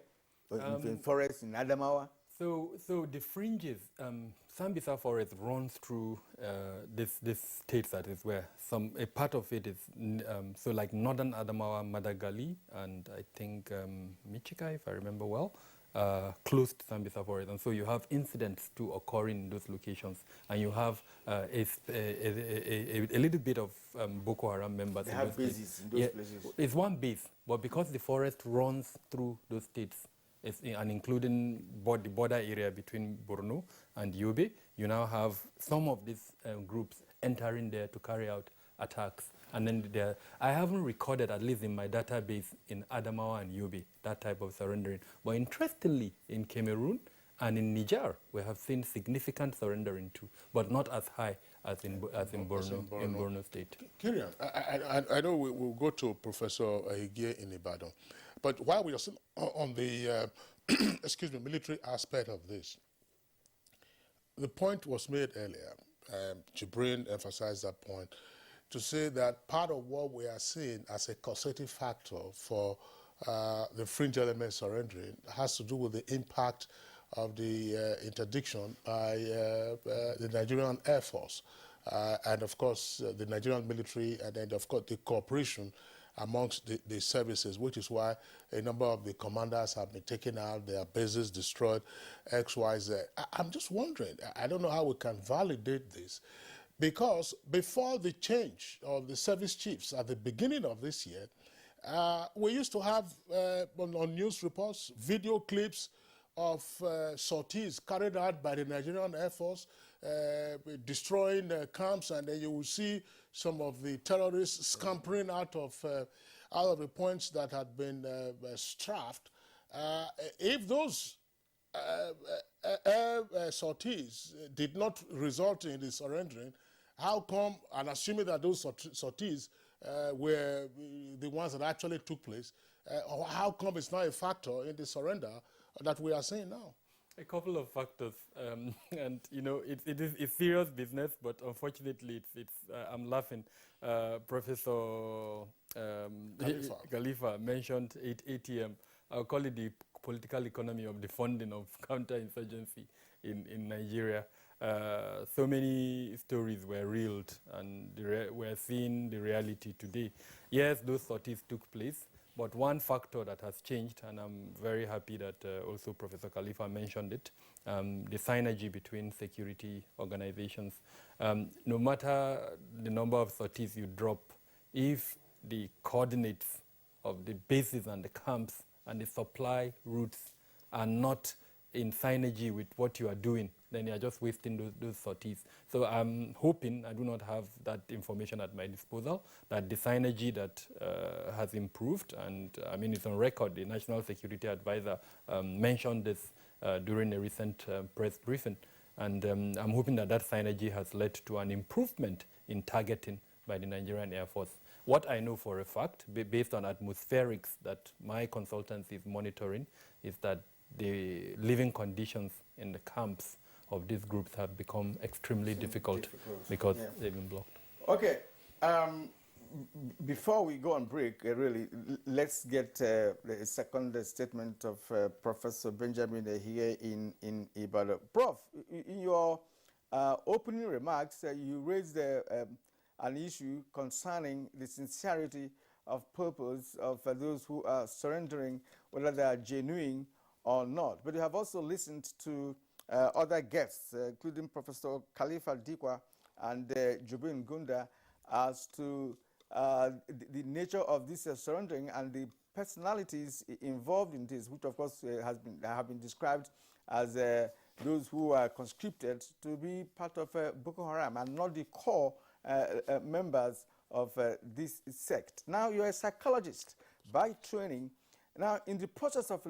or in forests in Adamawa? So the fringes, Sambisa forest runs through this state that is where a part of it is, so like northern Adamawa, Madagali, and I think Michika, if I remember well, close to Sambisa forest. And so you have incidents too occurring in those locations, and you have a little bit of Boko Haram members. They have bases in those places. It's one base, but because the forest runs through those states, and including the border area between Borno and Yobe, you now have some of these groups entering there to carry out attacks. And then I haven't recorded, at least in my database, in Adamawa and Yobe, that type of surrendering. But interestingly, in Cameroon and in Niger, we have seen significant surrendering too, but not as high as in Borno State. Kirian, I know we'll go to Professor Higgie in Ibadan, but while we are still on the military aspect of this, the point was made earlier. Jibrin emphasized that point, to say that part of what we are seeing as a causative factor for the fringe element surrendering has to do with the impact of the interdiction by the Nigerian Air Force and, of course, the Nigerian military, and then, of course, the cooperation amongst the services, which is why a number of the commanders have been taken out, their bases destroyed, X, Y, Z. I'm just wondering, I don't know how we can validate this, because before the change of the service chiefs at the beginning of this year, we used to have on news reports, video clips of sorties carried out by the Nigerian Air Force, destroying camps, and then you will see some of the terrorists scampering out of the points that had been strafed. If those air sorties did not result in the surrendering, how come, and assuming that those sorties were the ones that actually took place, how come it's not a factor in the surrender that we are seeing now? A couple of factors, and you know, it's serious business, but unfortunately, I'm laughing. Professor Khalifa mentioned ATM. I'll call it the political economy of the funding of counterinsurgency in Nigeria. So many stories were reeled, and we're seeing the reality today. Yes, those sorties took place, but one factor that has changed, and I'm very happy that also Professor Khalifa mentioned it, the synergy between security organizations. No matter the number of sorties you drop, if the coordinates of the bases and the camps and the supply routes are not in synergy with what you are doing, then you are just wasting those sorties. So I'm hoping, I do not have that information at my disposal, that the synergy that has improved, and I mean it's on record, the National Security Advisor mentioned this during a recent press briefing, and I'm hoping that that synergy has led to an improvement in targeting by the Nigerian Air Force. What I know for a fact, based on atmospherics that my consultancy is monitoring, is that the living conditions in the camps of these groups have become extremely difficult because they've been blocked. Okay. Before we go on break, really, let's get the second statement of Professor Benjamin here in Ibadan. Prof, in your opening remarks, you raised an issue concerning the sincerity of purpose of those who are surrendering, whether they are genuine or not. But you have also listened to other guests, including Professor Khalifa Dikwa and Jubin Gunda, as to the nature of this surrendering and the personalities involved in this, which of course have been described as those who are conscripted to be part of Boko Haram and not the core members of this sect. Now, you're a psychologist by training. Now, in the process of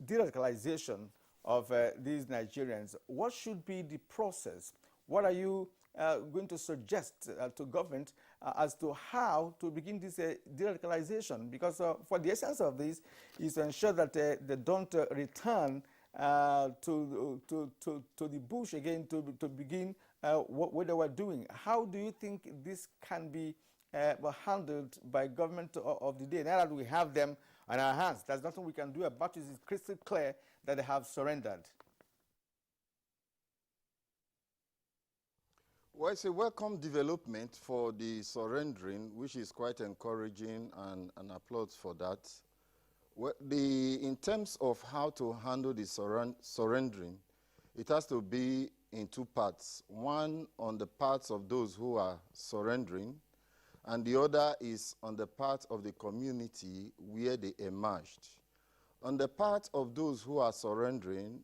deradicalization of these Nigerians, what should be the process? What are you going to suggest to government as to how to begin this deradicalization? Because for the essence of this is to ensure that they don't return to the bush again to begin what they were doing. How do you think this can be handled by government of the day? Now that we have them on our hands, there's nothing we can do about it. It's crystal clear that they have surrendered. Well, it's a welcome development for the surrendering, which is quite encouraging, and applause for that. Well, in terms of how to handle the surrendering, it has to be in two parts. One on the parts of those who are surrendering, and the other is on the part of the community where they emerged. On the part of those who are surrendering,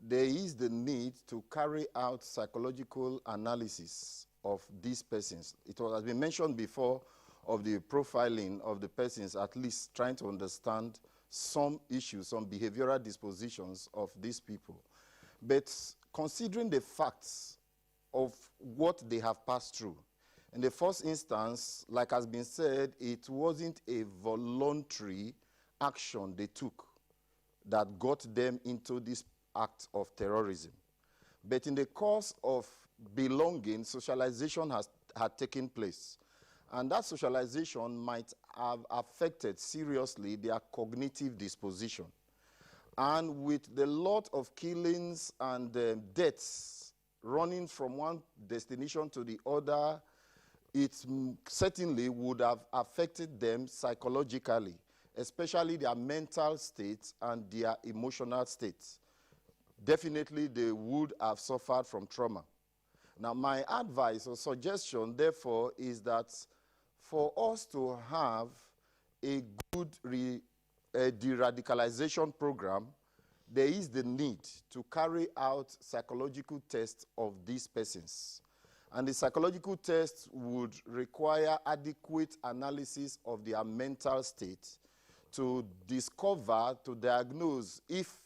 there is the need to carry out psychological analysis of these persons. It has been mentioned before of the profiling of the persons, at least trying to understand some issues, some behavioral dispositions of these people. But considering the facts of what they have passed through, in the first instance, like has been said, it wasn't a voluntary action they took that got them into this act of terrorism. But in the course of belonging, socialization had taken place. And that socialization might have affected seriously their cognitive disposition. And with the lot of killings and deaths running from one destination to the other, it certainly would have affected them psychologically, especially their mental states and their emotional states. Definitely, they would have suffered from trauma. Now, my advice or suggestion, therefore, is that for us to have a good deradicalization program, there is the need to carry out psychological tests of these persons. And the psychological tests would require adequate analysis of their mental state to discover, to diagnose if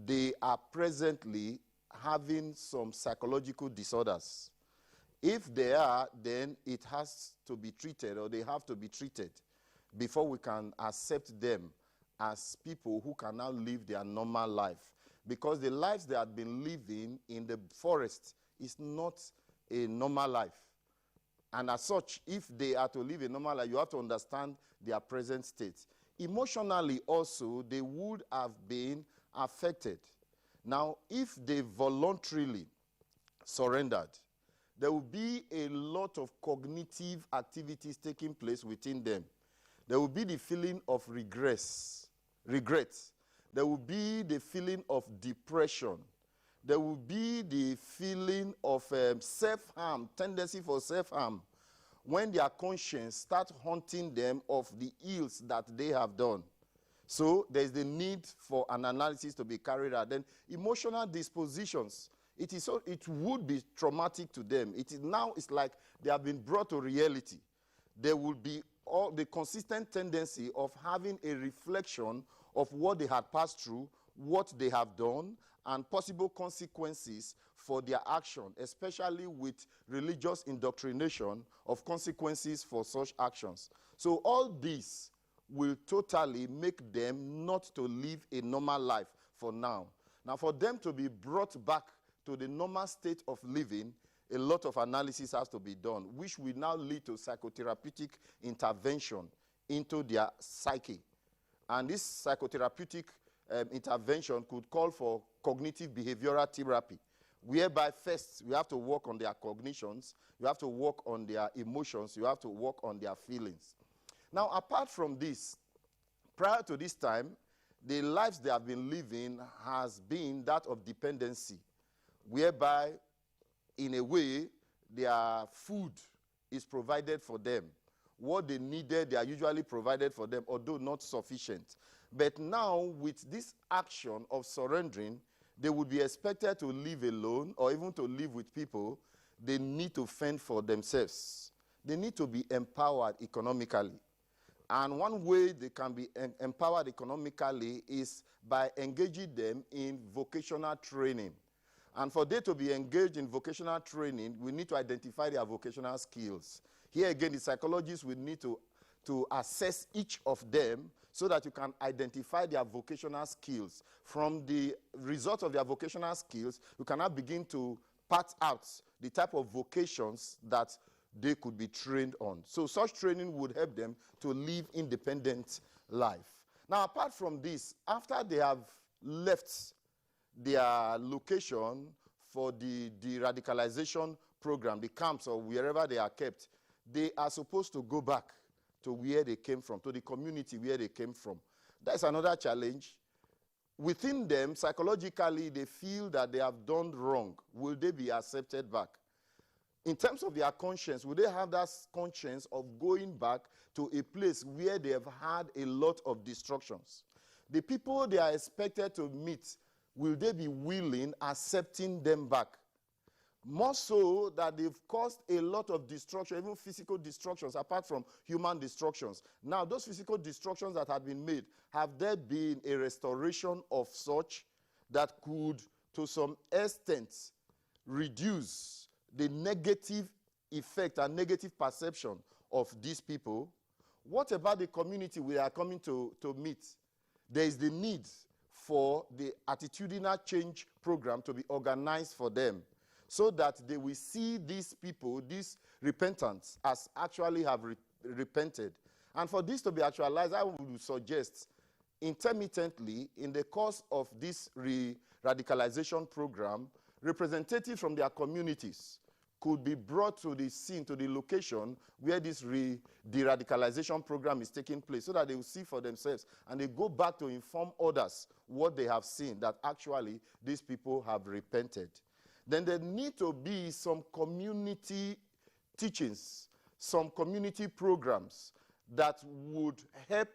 they are presently having some psychological disorders. If they are, then it has to be treated, or they have to be treated before we can accept them as people who can now live their normal life. Because the lives they have been living in the forest is not a normal life. And as such, if they are to live a normal life, you have to understand their present state. Emotionally also, they would have been affected. Now, if they voluntarily surrendered, there will be a lot of cognitive activities taking place within them. There will be the feeling of regret. There will be the feeling of depression. There will be the feeling of self-harm, tendency for self-harm, when their conscience starts haunting them of the ills that they have done. So there's the need for an analysis to be carried out. Then emotional dispositions. It would be traumatic to them. It's like they have been brought to reality. There will be the consistent tendency of having a reflection of what they had passed through, what they have done, and possible consequences for their action, especially with religious indoctrination of consequences for such actions. So all this will totally make them not to live a normal life for now. Now, for them to be brought back to the normal state of living, a lot of analysis has to be done, which will now lead to psychotherapeutic intervention into their psyche. And this psychotherapeutic intervention could call for cognitive behavioral therapy, whereby first we have to work on their cognitions, you have to work on their emotions, you have to work on their feelings. Now, apart from this, prior to this time, the lives they have been living has been that of dependency, whereby, in a way, their food is provided for them. What they needed, they are usually provided for them, although not sufficient. But now, with this action of surrendering, they would be expected to live alone or even to live with people. They need to fend for themselves. They need to be empowered economically. And one way they can be empowered economically is by engaging them in vocational training. And for them to be engaged in vocational training, we need to identify their vocational skills. Here again, the psychologists will need to assess each of them so that you can identify their vocational skills. From the result of their vocational skills, you can now begin to part out the type of vocations that they could be trained on. So such training would help them to live independent life. Now, apart from this, after they have left their location for the deradicalization program, the camps or wherever they are kept, they are supposed to go back to where they came from, to the community where they came from. That's another challenge. Within them, psychologically, they feel that they have done wrong. Will they be accepted back? In terms of their conscience, will they have that conscience of going back to a place where they have had a lot of destructions? The people they are expected to meet, will they be willing, accepting them back? More so that they've caused a lot of destruction, even physical destructions, apart from human destructions. Now, those physical destructions that have been made, have there been a restoration of such that could, to some extent, reduce the negative effect and negative perception of these people? What about the community we are coming to meet? There is the need for the attitudinal change program to be organized for them, so that they will see these people, these repentants, as actually have repented. And for this to be actualized, I would suggest intermittently, in the course of this radicalization program, representatives from their communities could be brought to the scene, to the location where this de-radicalization program is taking place, so that they will see for themselves and they go back to inform others what they have seen, that actually these people have repented. Then there need to be some community teachings, some community programs that would help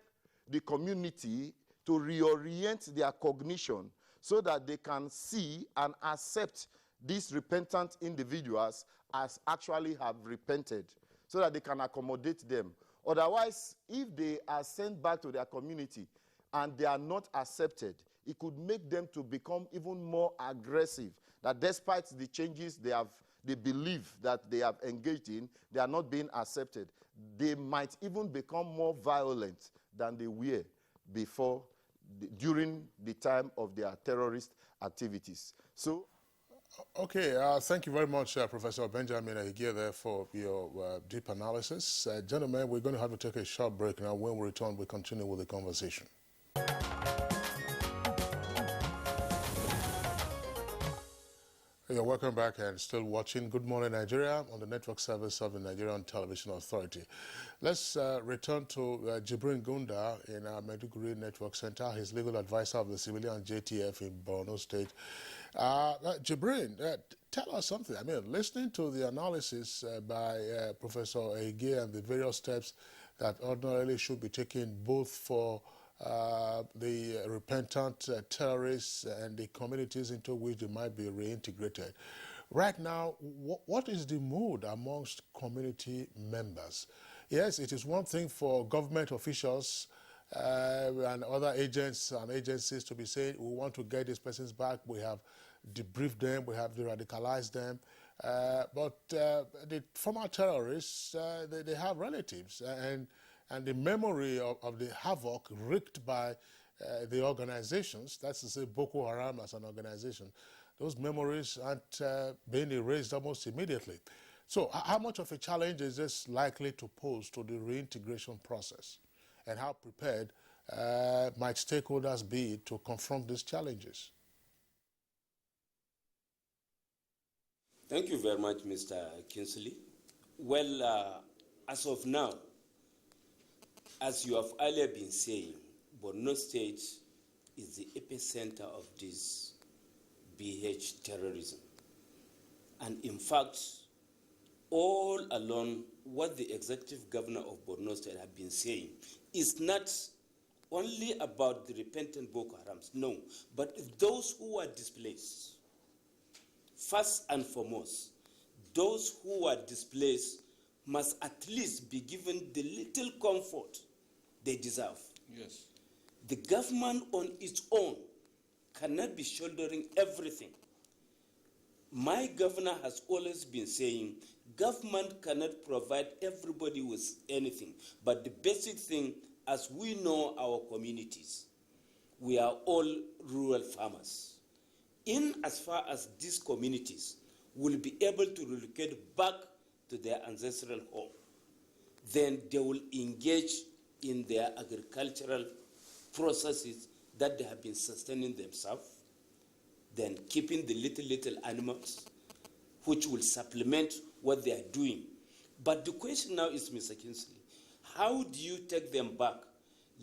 the community to reorient their cognition so that they can see and accept these repentant individuals as actually have repented, so that they can accommodate them. Otherwise, if they are sent back to their community and they are not accepted, it could make them to become even more aggressive, that despite the changes they believe that they have engaged in, they are not being accepted. They might even become more violent than they were before, during the time of their terrorist activities. So, okay, thank you very much, Professor Benjamin Ahigia, there for your deep analysis. Gentlemen, we're going to have to take a short break now. When we return, we continue with the conversation. You're welcome back and still watching Good Morning Nigeria on the network service of the Nigerian Television Authority. Let's return to Jibrin Gunda in our Maiduguri Network Center. He's legal advisor of the civilian JTF in Borno State. Jibrin, tell us something. I mean, listening to the analysis by Professor Ahigia and the various steps that ordinarily should be taken both for the repentant terrorists and the communities into which they might be reintegrated. Right now, what is the mood amongst community members? Yes, it is one thing for government officials and other agents and agencies to be saying, we want to get these persons back, we have debriefed them, we have de-radicalized them. But the former terrorists, they have relatives, and the memory of the havoc wreaked by the organizations, that's to say Boko Haram as an organization, those memories aren't being erased almost immediately. So how much of a challenge is this likely to pose to the reintegration process? And how prepared might stakeholders be to confront these challenges? Thank you very much, Mr. Kinsley. Well, as of now, as you have earlier been saying, Borno State is the epicenter of this BH terrorism. And in fact, all along, what the executive governor of Borno State have been saying is not only about the repentant Boko Harams, no, but those who are displaced. First and foremost, those who are displaced must at least be given the little comfort they deserve. Yes. The government on its own cannot be shouldering everything. My governor has always been saying government cannot provide everybody with anything, but the basic thing, as we know our communities, we are all rural farmers. In as far as these communities will be able to relocate back to their ancestral home, then they will engage in their agricultural processes that they have been sustaining themselves, then keeping the little animals, which will supplement what they are doing. But the question now is, Mr. Kinsley, how do you take them back?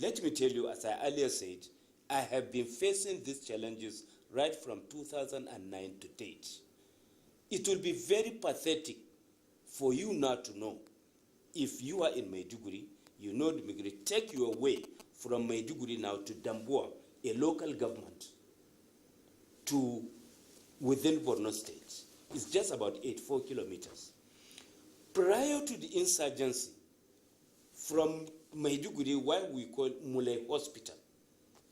Let me tell you, as I earlier said, I have been facing these challenges right from 2009 to date. It will be very pathetic for you now to know, if you are in Maiduguri, you know the Maiduguri, take you away from Maiduguri now to Damboa, a local government, to within Borno State. It's just about 4 kilometers. Prior to the insurgency, from Maiduguri, what we call Mulay Hospital,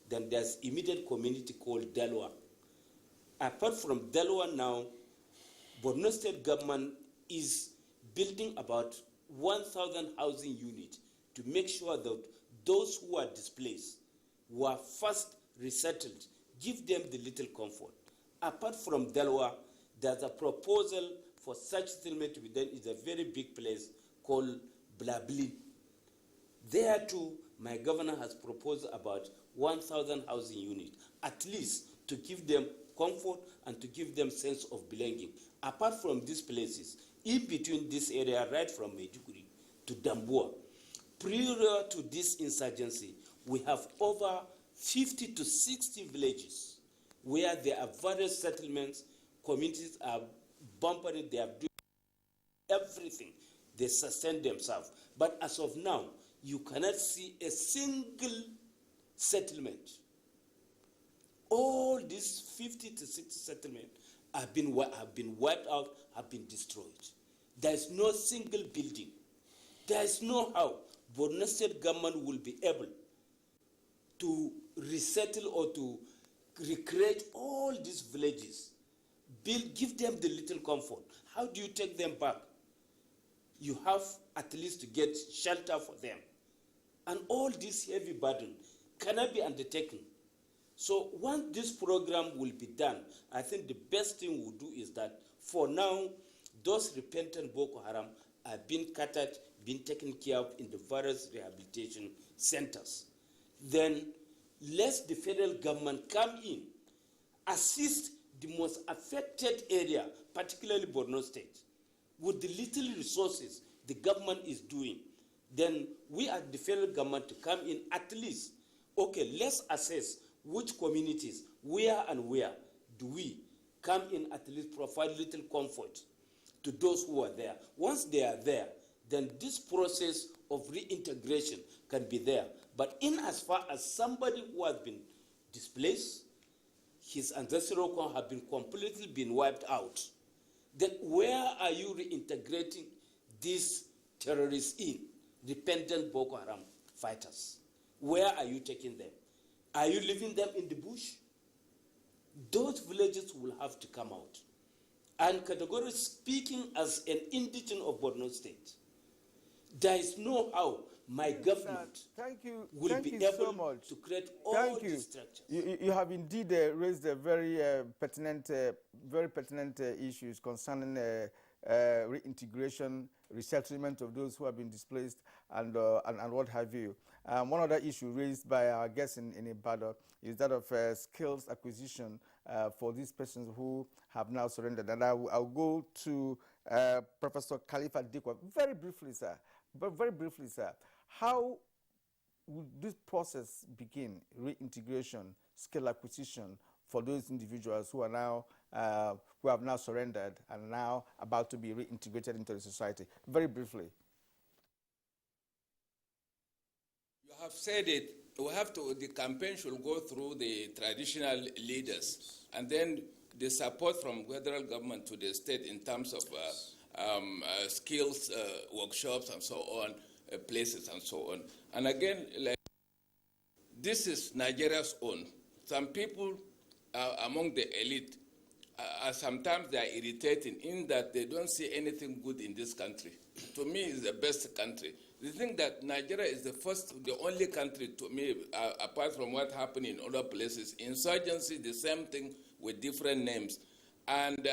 then there's immediate community called Dalwa. Apart from Dalwa now, Borno State government is building about 1,000 housing units to make sure that those who are displaced, who are first resettled, give them the little comfort. Apart from Dalwa, there's a proposal for such settlement to be done. It's a very big place called Blabli. There too, my governor has proposed about 1,000 housing units, at least to give them comfort and to give them sense of belonging. Apart from these places, in between this area, right from Maiduguri to Damboa, prior to this insurgency, we have over 50 to 60 villages where there are various settlements, communities are bumpering, they are doing everything. They sustain themselves. But as of now, you cannot see a single settlement. All these 50 to 60 settlements have been wiped out, have been destroyed. There is no single building. There is no how Borno State government will be able to resettle or to recreate all these villages, give them the little comfort. How do you take them back? You have at least to get shelter for them. And all this heavy burden cannot be undertaken. So once this program will be done, I think the best thing we'll do is that for now, those repentant Boko Haram are being catered, being taken care of in the various rehabilitation centers. Then let the federal government come in, assist the most affected area, particularly Borno State, with the little resources the government is doing. Then we at the federal government to come in at least, okay, let's assess which communities, where and where do we come in at least provide little comfort to those who are there. Once they are there, then this process of reintegration can be there. But in as far as somebody who has been displaced, his ancestral clan have been completely been wiped out, then where are you reintegrating these terrorists in, repentant Boko Haram fighters? Where are you taking them? Are you leaving them in the bush? Those villages will have to come out. And categorically speaking, as an indigenous of Borno State, there is no how my government will be able to create all these structures. You have indeed raised a very pertinent issues concerning reintegration, resettlement of those who have been displaced, and what have you. One other issue raised by our guests in Ibadan is that of skills acquisition for these persons who have now surrendered. And I'll go to Professor Khalifa Dikwa very briefly, sir. But very briefly, sir, how would this process begin, reintegration, skill acquisition for those individuals who are now who have now surrendered and now about to be reintegrated into the society? Very briefly. You have said it. The campaign should go through the traditional leaders, and then the support from federal government to the state in terms of skills workshops and so on, places and so on. And again, like, this is Nigeria's own. Some people among the elite, sometimes they are irritating in that they don't see anything good in this country. To me, it's the best country. They think that Nigeria is the only country, to me, apart from what happened in other places. Insurgency, the same thing with different names. And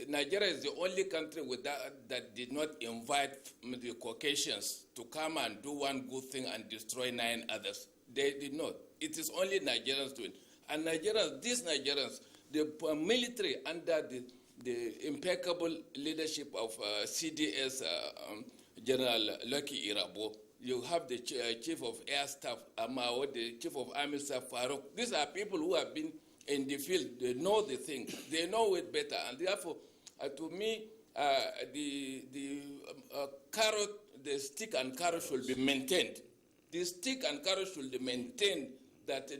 Nigeria is the only country with that did not invite the Caucasians to come and do one good thing and destroy 9 others. They did not. It is only Nigerians doing. And these Nigerians, the military under the impeccable leadership of CDS General Lucky Irabo, you have the Chief of Air Staff Amao, the Chief of Army Staff Farouk. These are people who have been in the field. They know the thing. They know it better. And therefore, to me, the carrot, the stick and carrot should be maintained. The stick and carrot should be maintained, that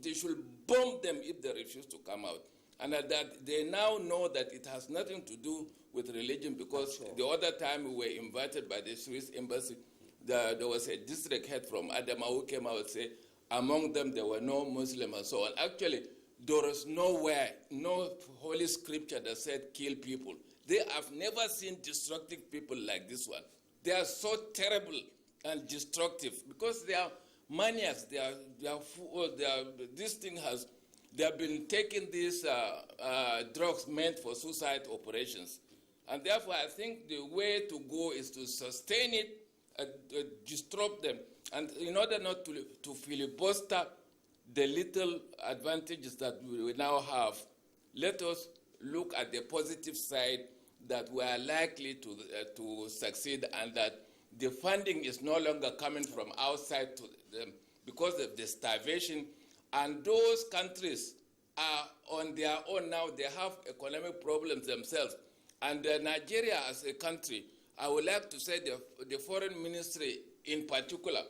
they should bomb them if they refuse to come out. And that they now know that it has nothing to do with religion, because the other time we were invited by the Swiss embassy, there was a district head from Adama who came out and said, among them there were no Muslims and so on. Actually, there is nowhere, no holy scripture that said kill people. They have never seen destructive people like this one. They are so terrible and destructive because they are maniacs. This thing has they have been taking these drugs meant for suicide operations. And therefore, I think the way to go is to sustain it, disrupt them. And in order not to filibuster the little advantages that we now have, let us look at the positive side, that we are likely to succeed, and that the funding is no longer coming from outside to them because of the starvation. And those countries are on their own now. They have economic problems themselves. And Nigeria as a country, I would like to say the foreign ministry in particular,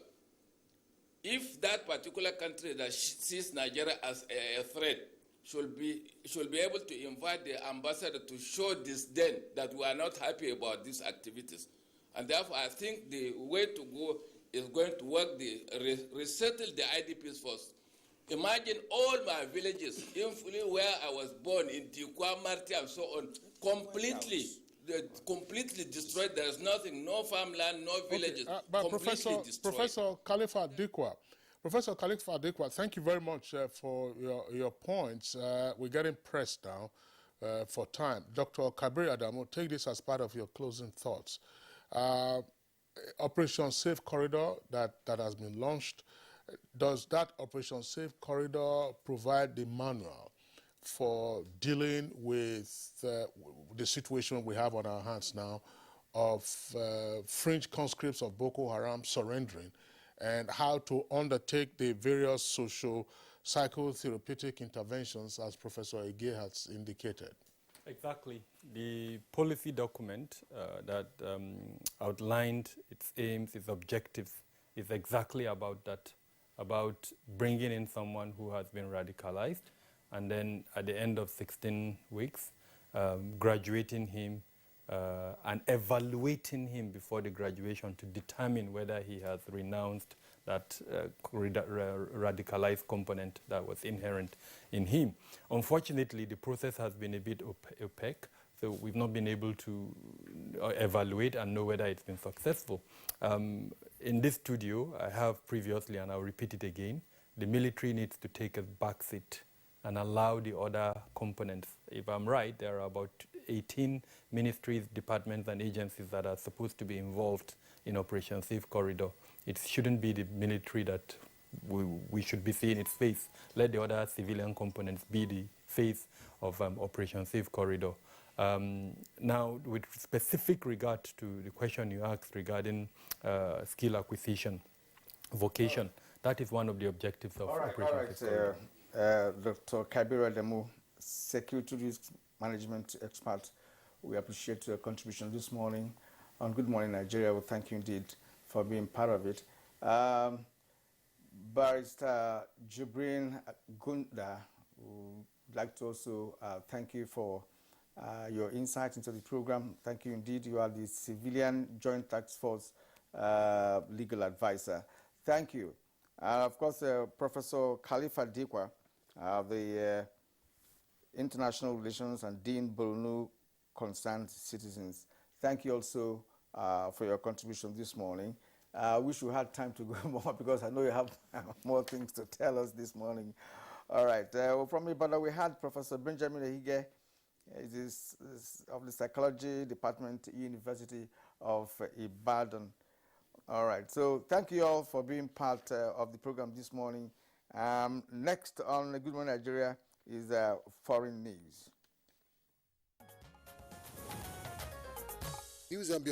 if that particular country that sees Nigeria as a threat should be able to invite the ambassador to show disdain that we are not happy about these activities. And therefore, I think the way to go is going to work resettle the IDPs first. Imagine all my villages, including where I was born, in Dikwa, Marti, and so on, completely destroyed. There's nothing, no farmland, no villages, but completely destroyed. Professor Khalifa Dikwa, thank you very much for your points. We're getting pressed now for time. Dr. Kabir Adamu, take this as part of your closing thoughts. Operation Safe Corridor that has been launched, does that Operation Safe Corridor provide the manual for dealing with the situation we have on our hands now of fringe conscripts of Boko Haram surrendering, and how to undertake the various social psychotherapeutic interventions as Professor Ege has indicated? Exactly. The policy document that outlined its aims, its objectives, is exactly about that, about bringing in someone who has been radicalized, and then at the end of 16 weeks, graduating him and evaluating him before the graduation to determine whether he has renounced that radicalized component that was inherent in him. Unfortunately, the process has been a bit opaque, so we've not been able to evaluate and know whether it's been successful. In this studio, I have previously, and I'll repeat it again, the military needs to take a backseat and allow the other components. If I'm right, there are about 18 ministries, departments, and agencies that are supposed to be involved in Operation Safe Corridor. It shouldn't be the military that we should be seeing its face. Let the other civilian components be the face of Operation Safe Corridor. Now, with specific regard to the question you asked regarding skill acquisition, vocation, that is one of the objectives of Operation Safe Corridor. Dr. Kabir Adamu, Security Risk Management Expert, we appreciate your contribution this morning. On Good Morning Nigeria, we thank you indeed for being part of it. Barrister Jibrin Gunda, would like to also thank you for your insight into the program. Thank you indeed. You are the Civilian Joint Task Force legal advisor. Thank you. Of course, Professor Khalifa Dikwa, the International Relations and Dean Borno Concerned Citizens. Thank you also for your contribution this morning. I wish we had time to go more, because I know you have more things to tell us this morning. All right. From Ibadan, we had Professor Benjamin Ehige, is of the Psychology Department, University of Ibadan. All right. So thank you all for being part of the program this morning. Next on Good Morning Nigeria is foreign news. News and beyond.